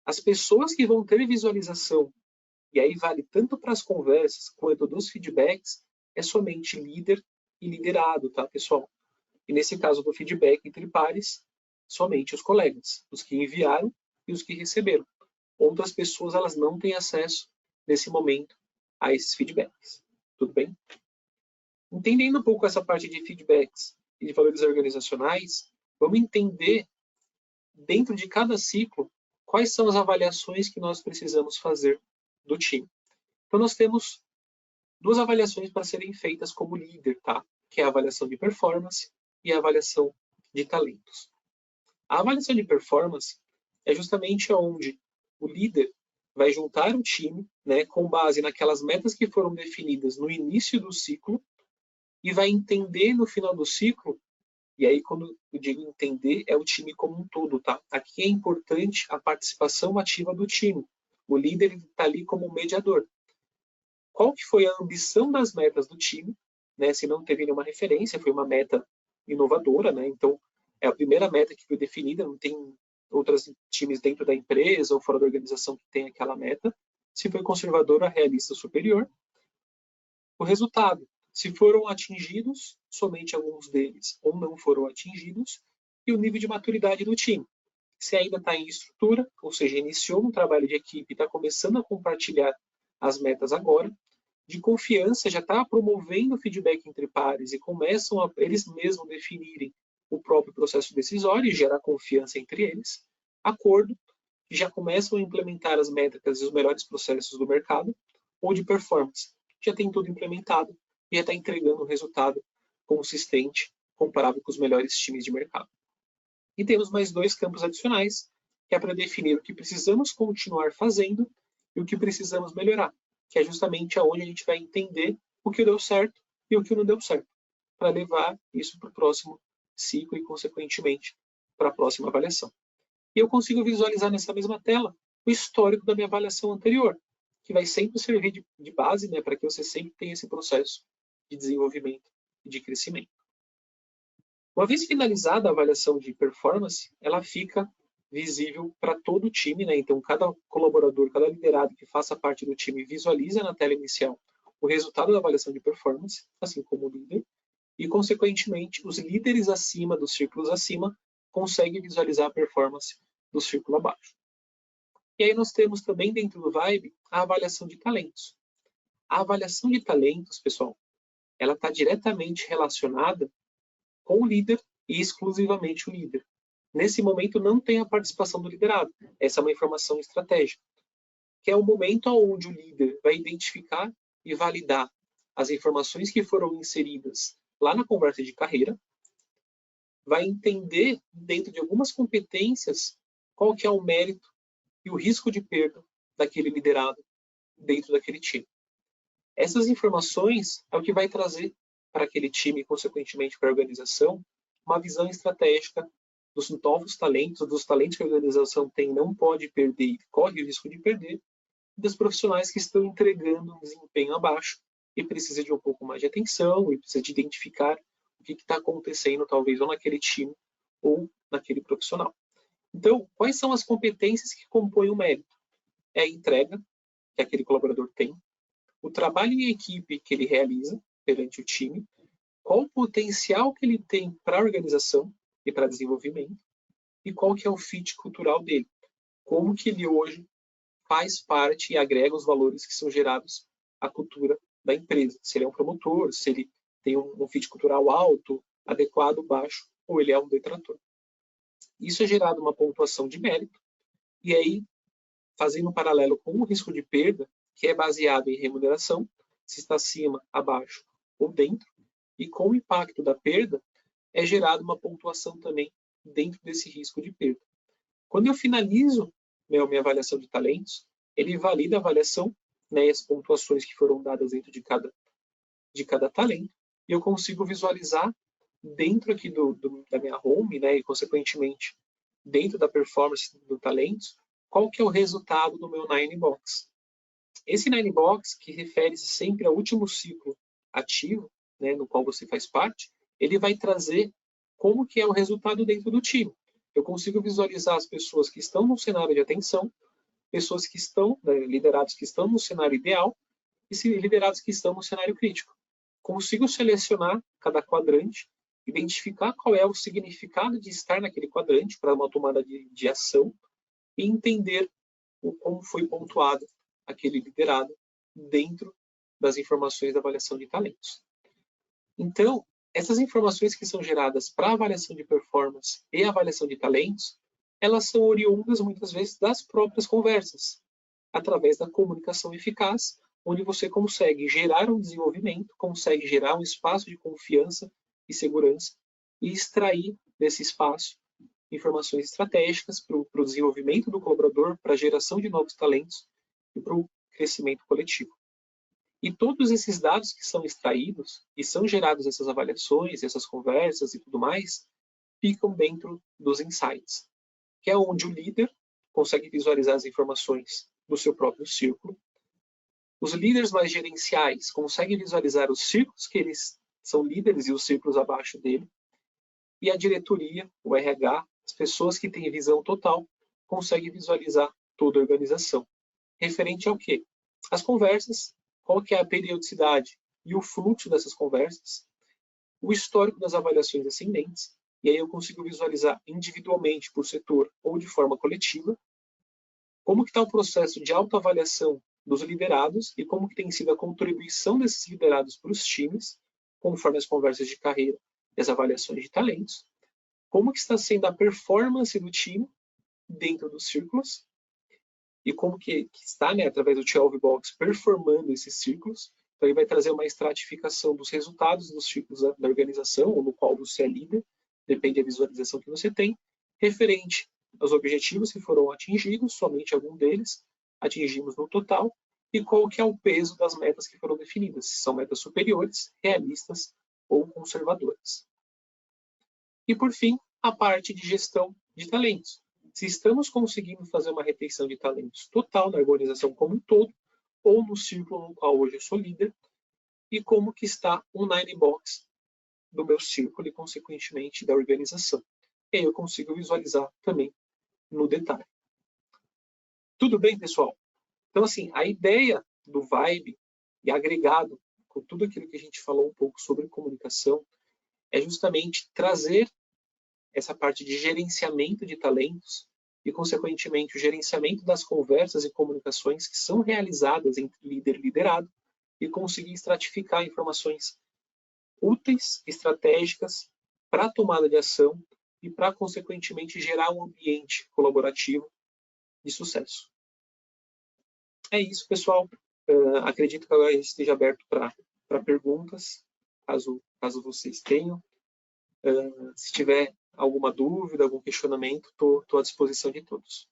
As pessoas que vão ter visualização, e aí vale tanto para as conversas quanto dos feedbacks, é somente líder e liderado, tá, pessoal? E nesse caso do feedback entre pares, somente os colegas, os que enviaram e os que receberam. Outras pessoas elas não têm acesso nesse momento a esses feedbacks. Tudo bem? Entendendo um pouco essa parte de feedbacks e de valores organizacionais, vamos entender dentro de cada ciclo quais são as avaliações que nós precisamos fazer do time. Então nós temos duas avaliações para serem feitas como líder, tá? Que é a avaliação de performance e a avaliação de talentos. A avaliação de performance é justamente onde o líder vai juntar o time, né, com base naquelas metas que foram definidas no início do ciclo e vai entender no final do ciclo, e aí quando eu digo entender, é o time como um todo, tá? Aqui é importante a participação ativa do time. O líder está ali como mediador. Qual que foi a ambição das metas do time, né? Se não teve nenhuma referência, foi uma meta inovadora, né? Então, é a primeira meta que foi definida, não tem outros times dentro da empresa ou fora da organização que tem aquela meta. Se foi conservadora, realista, superior. O resultado, se foram atingidos, somente alguns deles, ou não foram atingidos, e o nível de maturidade do time. Se ainda está em estrutura, ou seja, iniciou um trabalho de equipe e está começando a compartilhar as metas agora, de confiança, já está promovendo o feedback entre pares e começam a eles mesmos definirem o próprio processo decisório e gerar confiança entre eles. Acordo, que já começam a implementar as métricas e os melhores processos do mercado, ou de performance, já tem tudo implementado e já está entregando um resultado consistente, comparável com os melhores times de mercado. E temos mais dois campos adicionais, que é para definir o que precisamos continuar fazendo e o que precisamos melhorar, que é justamente aonde a gente vai entender o que deu certo e o que não deu certo, para levar isso para o próximo ciclo e, consequentemente, para a próxima avaliação. E eu consigo visualizar nessa mesma tela o histórico da minha avaliação anterior, que vai sempre servir de base, né, para que você sempre tenha esse processo de desenvolvimento e de crescimento. Uma vez finalizada a avaliação de performance, ela fica visível para todo o time, né? Então, cada colaborador, cada liderado que faça parte do time visualiza na tela inicial o resultado da avaliação de performance, assim como o líder, e, consequentemente, os líderes acima dos círculos acima conseguem visualizar a performance do círculo abaixo. E aí nós temos também dentro do Vibe a avaliação de talentos. A avaliação de talentos, pessoal, ela está diretamente relacionada com o líder e exclusivamente o líder. Nesse momento não tem a participação do liderado. Essa é uma informação estratégica, que é o momento onde o líder vai identificar e validar as informações que foram inseridas lá na conversa de carreira, vai entender dentro de algumas competências qual que é o mérito e o risco de perda daquele liderado dentro daquele time. Essas informações é o que vai trazer para aquele time e, consequentemente, para a organização, uma visão estratégica dos novos talentos, dos talentos que a organização tem, não pode perder e corre o risco de perder, e dos profissionais que estão entregando um desempenho abaixo e precisa de um pouco mais de atenção e precisa de identificar o que está acontecendo, talvez, ou naquele time ou naquele profissional. Então, quais são as competências que compõem o mérito? É a entrega que aquele colaborador tem, o trabalho em equipe que ele realiza perante o time, qual o potencial que ele tem para a organização e para desenvolvimento, e qual que é o fit cultural dele. Como que ele hoje faz parte e agrega os valores que são gerados à cultura da empresa. Se ele é um promotor, se ele tem um fit cultural alto, adequado, baixo, ou ele é um detrator. Isso é gerado uma pontuação de mérito, e aí, fazendo um paralelo com o risco de perda, que é baseado em remuneração, se está acima, abaixo ou dentro, e com o impacto da perda, é gerada uma pontuação também dentro desse risco de perda. Quando eu finalizo minha avaliação de talentos, ele valida a avaliação, né, e as pontuações que foram dadas dentro de cada talento, e eu consigo visualizar dentro aqui da minha home, né, e consequentemente dentro da performance do talento, qual que é o resultado do meu Nine Box. Esse Nine Box, que refere-se sempre ao último ciclo ativo, né, no qual você faz parte, ele vai trazer como que é o resultado dentro do time. Eu consigo visualizar as pessoas que estão no cenário de atenção, pessoas que estão, né, liderados que estão no cenário ideal e liderados que estão no cenário crítico. Consigo selecionar cada quadrante, identificar qual é o significado de estar naquele quadrante para uma tomada de ação e entender como foi pontuado aquele liderado dentro das informações da avaliação de talentos. Então, essas informações que são geradas para avaliação de performance e avaliação de talentos, elas são oriundas muitas vezes das próprias conversas, através da comunicação eficaz, onde você consegue gerar um desenvolvimento, consegue gerar um espaço de confiança e segurança e extrair desse espaço informações estratégicas para o desenvolvimento do colaborador, para a geração de novos talentos e para o crescimento coletivo. E todos esses dados que são extraídos e são gerados essas avaliações, essas conversas e tudo mais, ficam dentro dos insights, que é onde o líder consegue visualizar as informações do seu próprio círculo. Os líderes mais gerenciais conseguem visualizar os círculos que eles são líderes e os círculos abaixo dele. E a diretoria, o RH, as pessoas que têm visão total, conseguem visualizar toda a organização. Referente ao quê? As conversas, qual que é a periodicidade e o fluxo dessas conversas, o histórico das avaliações ascendentes, e aí eu consigo visualizar individualmente por setor ou de forma coletiva, como que está o processo de autoavaliação dos liderados e como que tem sido a contribuição desses liderados para os times, conforme as conversas de carreira e as avaliações de talentos, como que está sendo a performance do time dentro dos círculos, e como que está, né, através do 12 Box, performando esses círculos. Então, ele vai trazer uma estratificação dos resultados dos círculos da organização, ou no qual você é líder, depende da visualização que você tem, referente aos objetivos que foram atingidos, somente algum deles atingimos no total, e qual que é o peso das metas que foram definidas, se são metas superiores, realistas ou conservadoras. E, por fim, a parte de gestão de talentos. Se estamos conseguindo fazer uma retenção de talentos total na organização como um todo, ou no círculo no qual hoje eu sou líder, e como que está o Nine Box do meu círculo e, consequentemente, da organização. E aí eu consigo visualizar também no detalhe. Tudo bem, pessoal? Então, assim, a ideia do Vibe e agregado com tudo aquilo que a gente falou um pouco sobre comunicação é justamente trazer essa parte de gerenciamento de talentos e, consequentemente, o gerenciamento das conversas e comunicações que são realizadas entre líder e liderado e conseguir estratificar informações úteis, estratégicas para a tomada de ação e para, consequentemente, gerar um ambiente colaborativo de sucesso. É isso, pessoal. Acredito que agora a gente esteja aberto para perguntas, caso vocês tenham. Se tiver alguma dúvida, algum questionamento, estou à disposição de todos.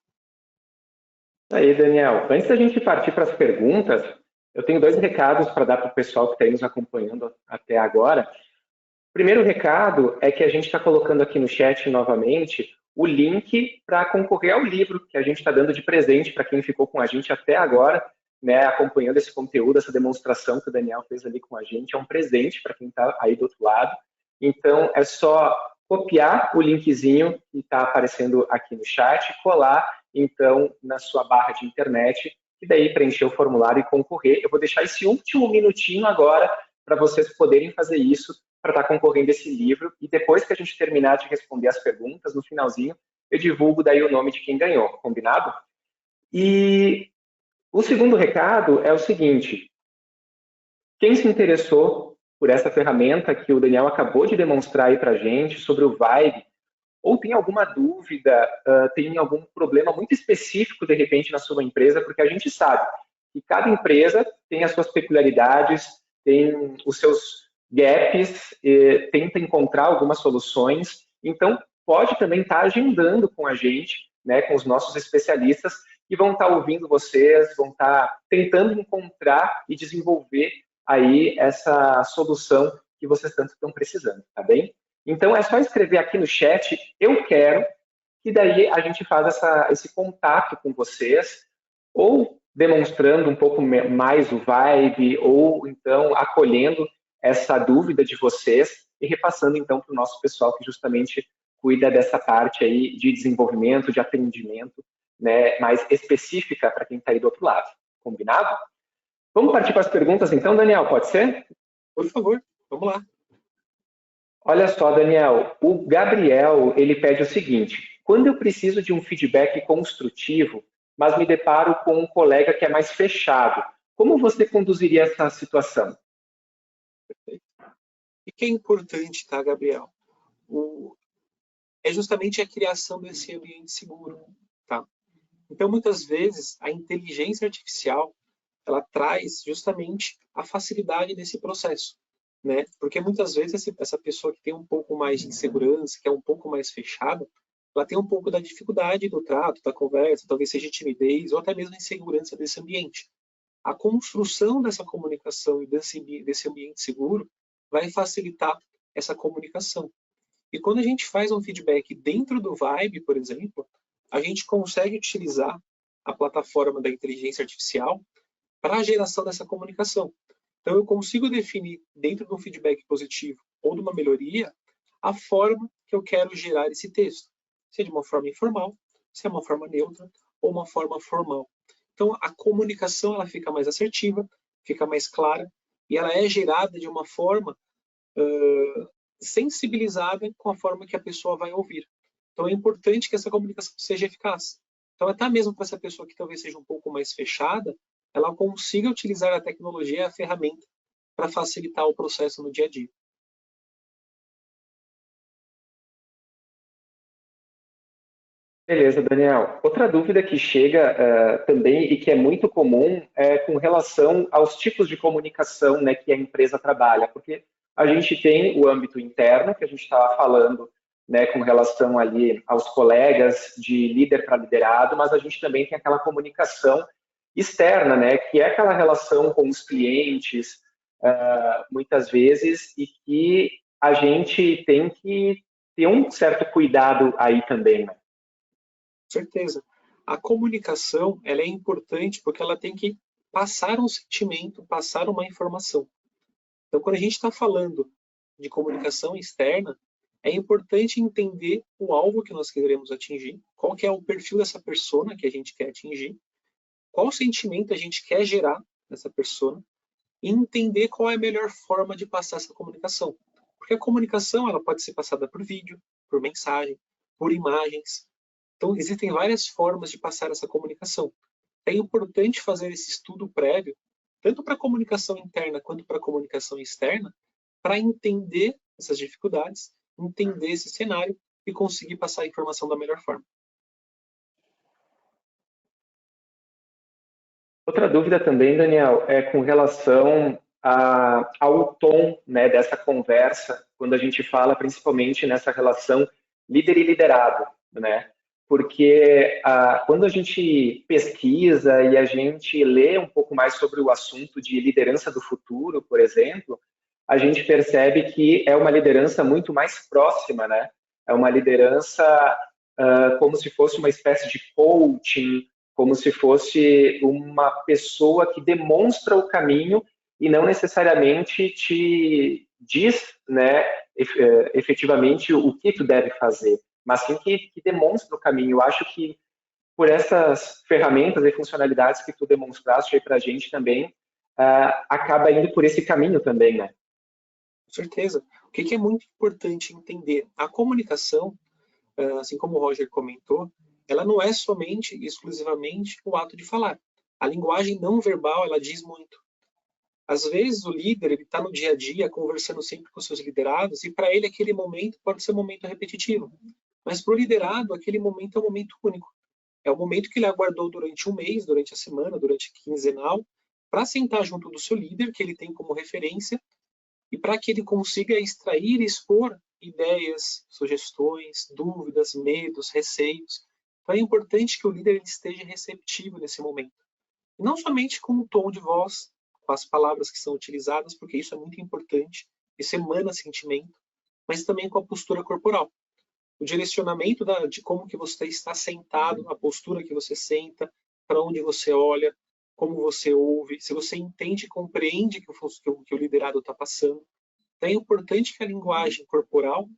Aí, Daniel, antes da gente partir para as perguntas, eu tenho 2 recados para dar para o pessoal que está aí nos acompanhando até agora. O primeiro recado é que a gente está colocando aqui no chat novamente o link para concorrer ao livro que a gente está dando de presente para quem ficou com a gente até agora, né, acompanhando esse conteúdo, essa demonstração que o Daniel fez ali com a gente. É um presente para quem está aí do outro lado. Então, é só copiar o linkzinho que está aparecendo aqui no chat, colar, então, na sua barra de internet, e daí preencher o formulário e concorrer. Eu vou deixar esse último minutinho agora para vocês poderem fazer isso, para estar concorrendo a esse livro. E depois que a gente terminar de responder as perguntas, no finalzinho, eu divulgo daí o nome de quem ganhou, combinado? E o segundo recado é o seguinte: quem se interessou por essa ferramenta que o Daniel acabou de demonstrar aí para a gente sobre o Vibe, ou tem alguma dúvida, tem algum problema muito específico, de repente, na sua empresa, porque a gente sabe que cada empresa tem as suas peculiaridades, tem os seus gaps, tenta encontrar algumas soluções, então pode também estar agendando com a gente, né, com os nossos especialistas, que vão estar ouvindo vocês, vão estar tentando encontrar e desenvolver aí essa solução que vocês tanto estão precisando, tá bem? Então, é só escrever aqui no chat, eu quero, e daí a gente faz esse contato com vocês, ou demonstrando um pouco mais o vibe, ou então acolhendo essa dúvida de vocês e repassando então para o nosso pessoal que justamente cuida dessa parte aí de desenvolvimento, de atendimento, né, mais específica para quem está aí do outro lado. Combinado? Vamos partir para as perguntas então, Daniel, pode ser? Por favor, vamos lá. Olha só, Daniel, o Gabriel, ele pede o seguinte: quando eu preciso de um feedback construtivo, mas me deparo com um colega que é mais fechado, como você conduziria essa situação? O que é importante, tá, Gabriel? É justamente a criação desse ambiente seguro, tá? Então, muitas vezes, a inteligência artificial, ela traz justamente a facilidade desse processo, né? Porque muitas vezes essa pessoa que tem um pouco mais de insegurança, que é um pouco mais fechada, ela tem um pouco da dificuldade do trato, da conversa, talvez seja timidez ou até mesmo insegurança desse ambiente. A construção dessa comunicação e desse ambiente seguro vai facilitar essa comunicação. E quando a gente faz um feedback dentro do Vibe, por exemplo, a gente consegue utilizar a plataforma da inteligência artificial para a geração dessa comunicação. Então, eu consigo definir, dentro de um feedback positivo ou de uma melhoria, a forma que eu quero gerar esse texto. Se é de uma forma informal, se é uma forma neutra ou uma forma formal. Então, a comunicação ela fica mais assertiva, fica mais clara, e ela é gerada de uma forma sensibilizada com a forma que a pessoa vai ouvir. Então, é importante que essa comunicação seja eficaz. Então, até mesmo para essa pessoa que talvez seja um pouco mais fechada, ela consiga utilizar a tecnologia e a ferramenta para facilitar o processo no dia a dia. Beleza, Daniel. Outra dúvida que chega também e que é muito comum é com relação aos tipos de comunicação, né, que a empresa trabalha, porque a gente tem o âmbito interno, que a gente estava falando, né, com relação ali aos colegas, de líder para liderado, mas a gente também tem aquela comunicação externa, né, que é aquela relação com os clientes, muitas vezes, e que a gente tem que ter um certo cuidado aí também, né? Certeza. A comunicação ela é importante porque ela tem que passar um sentimento, passar uma informação. Então, quando a gente está falando de comunicação externa, é importante entender o alvo que nós queremos atingir, qual que é o perfil dessa persona que a gente quer atingir, qual sentimento a gente quer gerar nessa persona e entender qual é a melhor forma de passar essa comunicação. Porque a comunicação ela pode ser passada por vídeo, por mensagem, por imagens. Então, existem várias formas de passar essa comunicação. É importante fazer esse estudo prévio, tanto para a comunicação interna quanto para a comunicação externa, para entender essas dificuldades, entender esse cenário e conseguir passar a informação da melhor forma. Outra dúvida também, Daniel, é com relação ao tom, né, dessa conversa, quando a gente fala principalmente nessa relação líder e liderado, né? porque quando a gente pesquisa e a gente lê um pouco mais sobre o assunto de liderança do futuro, por exemplo, a gente percebe que é uma liderança muito mais próxima, né? É uma liderança como se fosse uma espécie de coaching, como se fosse uma pessoa que demonstra o caminho e não necessariamente te diz, né, efetivamente o que tu deve fazer, mas sim que demonstra o caminho. Eu acho que por essas ferramentas e funcionalidades que tu demonstraste aí para a gente também, acaba indo por esse caminho também, né? Com certeza. O que é muito importante entender? A comunicação, assim como o Roger comentou, ela não é somente, exclusivamente, o ato de falar. A linguagem não verbal, ela diz muito. Às vezes o líder ele está no dia a dia conversando sempre com seus liderados e para ele aquele momento pode ser um momento repetitivo. Mas para o liderado aquele momento é um momento único. É o momento que ele aguardou durante um mês, durante a semana, durante a quinzenal, para sentar junto do seu líder, que ele tem como referência, e para que ele consiga extrair e expor ideias, sugestões, dúvidas, medos, receios. Então é importante que o líder esteja receptivo nesse momento. E não somente com o tom de voz, com as palavras que são utilizadas, porque isso é muito importante, isso emana sentimento, mas também com a postura corporal. O direcionamento de como que você está sentado, a postura que você senta, para onde você olha, como você ouve, se você entende e compreende que o liderado está passando. Então é importante que a linguagem corporal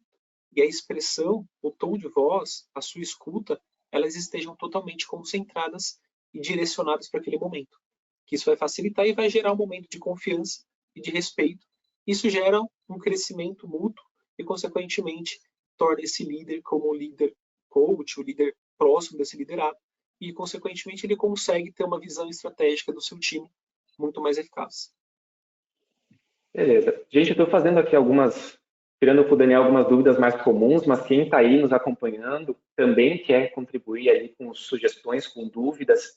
e a expressão, o tom de voz, a sua escuta, elas estejam totalmente concentradas e direcionadas para aquele momento. Que isso vai facilitar e vai gerar um momento de confiança e de respeito. Isso gera um crescimento mútuo e, consequentemente, torna esse líder como o líder coach, o líder próximo desse liderado, e, consequentemente, ele consegue ter uma visão estratégica do seu time muito mais eficaz. Beleza. Gente, eu estou fazendo aqui tirando para o Daniel algumas dúvidas mais comuns, mas quem está aí nos acompanhando também quer contribuir ali com sugestões, com dúvidas,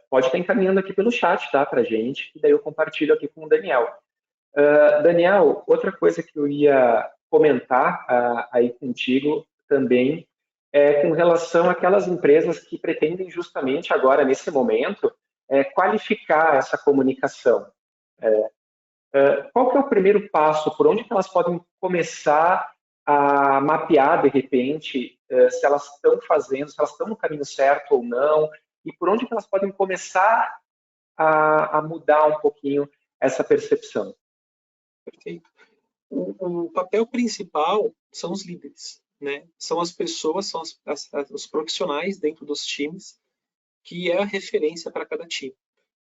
pode estar encaminhando aqui pelo chat, tá, para a gente, e daí eu compartilho aqui com o Daniel. Daniel, outra coisa que eu ia comentar aí contigo também é com relação àquelas empresas que pretendem justamente agora, nesse momento, qualificar essa comunicação. Qual que é o primeiro passo? Por onde que elas podem começar a mapear, de repente, se elas estão fazendo, se elas estão no caminho certo ou não, e por onde que elas podem começar a mudar um pouquinho essa percepção? Perfeito. O papel principal são os líderes, né? São as pessoas, são os profissionais dentro dos times, que é a referência para cada time.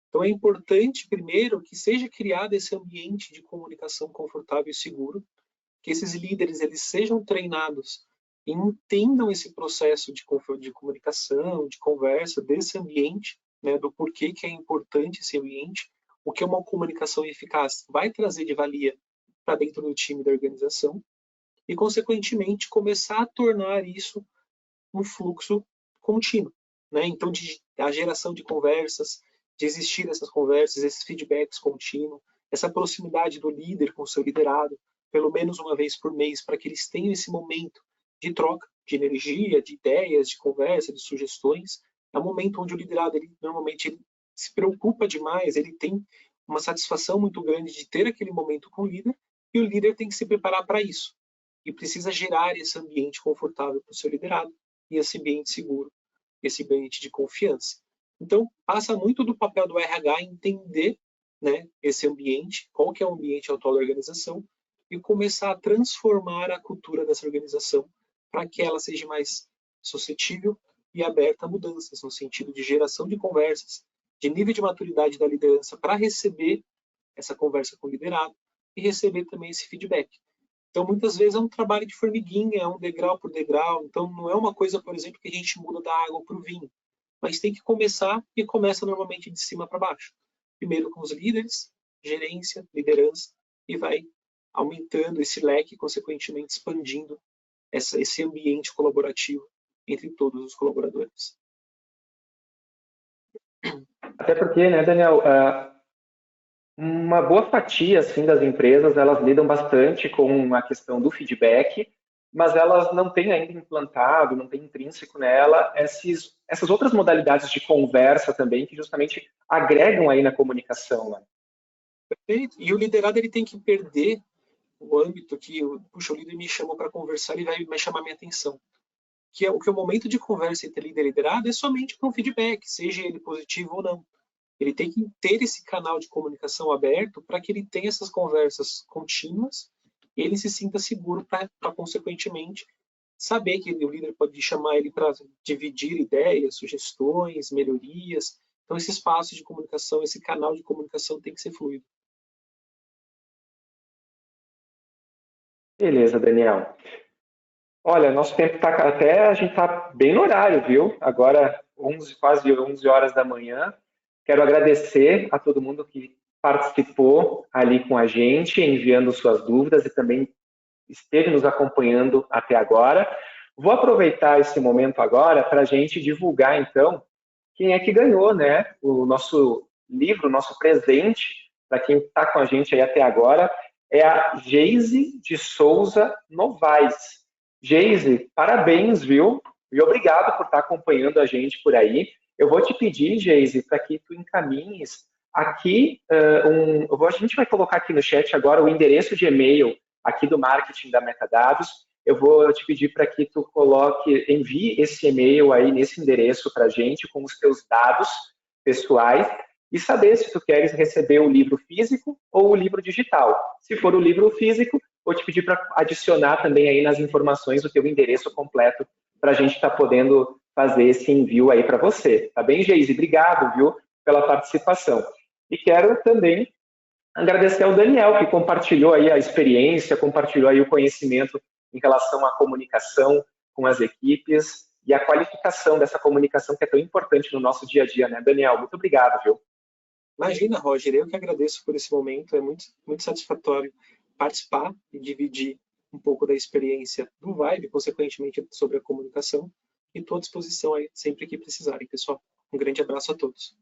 Então é importante, primeiro, que seja criado esse ambiente de comunicação confortável e seguro, que esses líderes eles sejam treinados e entendam esse processo de comunicação, de conversa, desse ambiente, né, do porquê que é importante esse ambiente, o que uma comunicação eficaz vai trazer de valia para dentro do time da organização e, consequentemente, começar a tornar isso um fluxo contínuo. Né? Então, a geração de conversas, de existir essas conversas, esses feedbacks contínuos, essa proximidade do líder com o seu liderado, pelo menos uma vez por mês, para que eles tenham esse momento de troca de energia, de ideias, de conversa, de sugestões. É um momento onde o liderado, normalmente, ele se preocupa demais, ele tem uma satisfação muito grande de ter aquele momento com o líder, e o líder tem que se preparar para isso. E precisa gerar esse ambiente confortável para o seu liderado, e esse ambiente seguro, esse ambiente de confiança. Então, passa muito do papel do RH entender, né, esse ambiente, qual que é o ambiente atual da organização, e começar a transformar a cultura dessa organização para que ela seja mais suscetível e aberta a mudanças, no sentido de geração de conversas, de nível de maturidade da liderança para receber essa conversa com o liderado e receber também esse feedback. Então, muitas vezes é um trabalho de formiguinha, é um degrau por degrau. Então, não é uma coisa, por exemplo, que a gente muda da água para o vinho. Mas tem que começar e começa normalmente de cima para baixo. Primeiro com os líderes, gerência, liderança, e vai aumentando esse leque, consequentemente expandindo esse ambiente colaborativo entre todos os colaboradores. Até porque, né, Daniel, uma boa fatia assim das empresas, elas lidam bastante com a questão do feedback, mas elas não têm ainda implantado, não tem intrínseco nela essas outras modalidades de conversa também, que justamente agregam aí na comunicação, né? Perfeito. E o liderado ele tem que perder o âmbito que, puxa, o líder me chamou para conversar, ele vai chamar minha atenção. Que o momento de conversa entre líder e liderado é somente para um feedback, seja ele positivo ou não. Ele tem que ter esse canal de comunicação aberto para que ele tenha essas conversas contínuas e ele se sinta seguro para, consequentemente, saber que o líder pode chamar ele para dividir ideias, sugestões, melhorias. Então, esse espaço de comunicação, esse canal de comunicação tem que ser fluido. Beleza, Daniel. Olha, nosso tempo tá até, a gente está bem no horário, viu? Agora, quase 11 horas da manhã. Quero agradecer a todo mundo que participou ali com a gente, enviando suas dúvidas e também esteve nos acompanhando até agora. Vou aproveitar esse momento agora para a gente divulgar, então, quem é que ganhou, né? O nosso livro, o nosso presente, para quem está com a gente aí até agora, é a Geise de Souza Novaes. Geise, parabéns, viu? E obrigado por estar acompanhando a gente por aí. Eu vou te pedir, Geise, para que tu encaminhes aqui, a gente vai colocar aqui no chat agora o endereço de e-mail aqui do marketing da Metadados. Eu vou te pedir para que tu envie esse e-mail aí nesse endereço para a gente com os teus dados pessoais e saber se tu queres receber o livro físico ou o livro digital. Se for o livro físico, vou te pedir para adicionar também aí nas informações o teu endereço completo para a gente estar podendo fazer esse envio aí para você. Tá bem, Geise? Obrigado, viu, pela participação. E quero também agradecer ao Daniel, que compartilhou aí a experiência, compartilhou aí o conhecimento em relação à comunicação com as equipes e a qualificação dessa comunicação que é tão importante no nosso dia a dia, né, Daniel? Muito obrigado, viu? Imagina, Roger, eu que agradeço por esse momento, é muito, muito satisfatório participar e dividir um pouco da experiência do Vibe, consequentemente sobre a comunicação, e estou à disposição aí sempre que precisarem, pessoal. Um grande abraço a todos.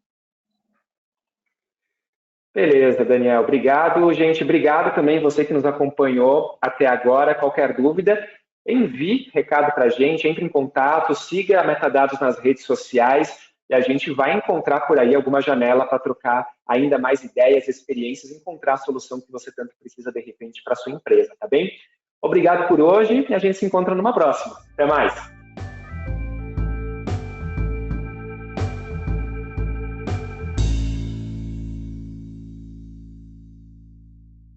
Beleza, Daniel. Obrigado, gente. Obrigado também você que nos acompanhou até agora. Qualquer dúvida, envie recado para a gente, entre em contato, siga a Metadados nas redes sociais e a gente vai encontrar por aí alguma janela para trocar ainda mais ideias, experiências, encontrar a solução que você tanto precisa de repente para sua empresa, tá bem? Obrigado por hoje e a gente se encontra numa próxima. Até mais!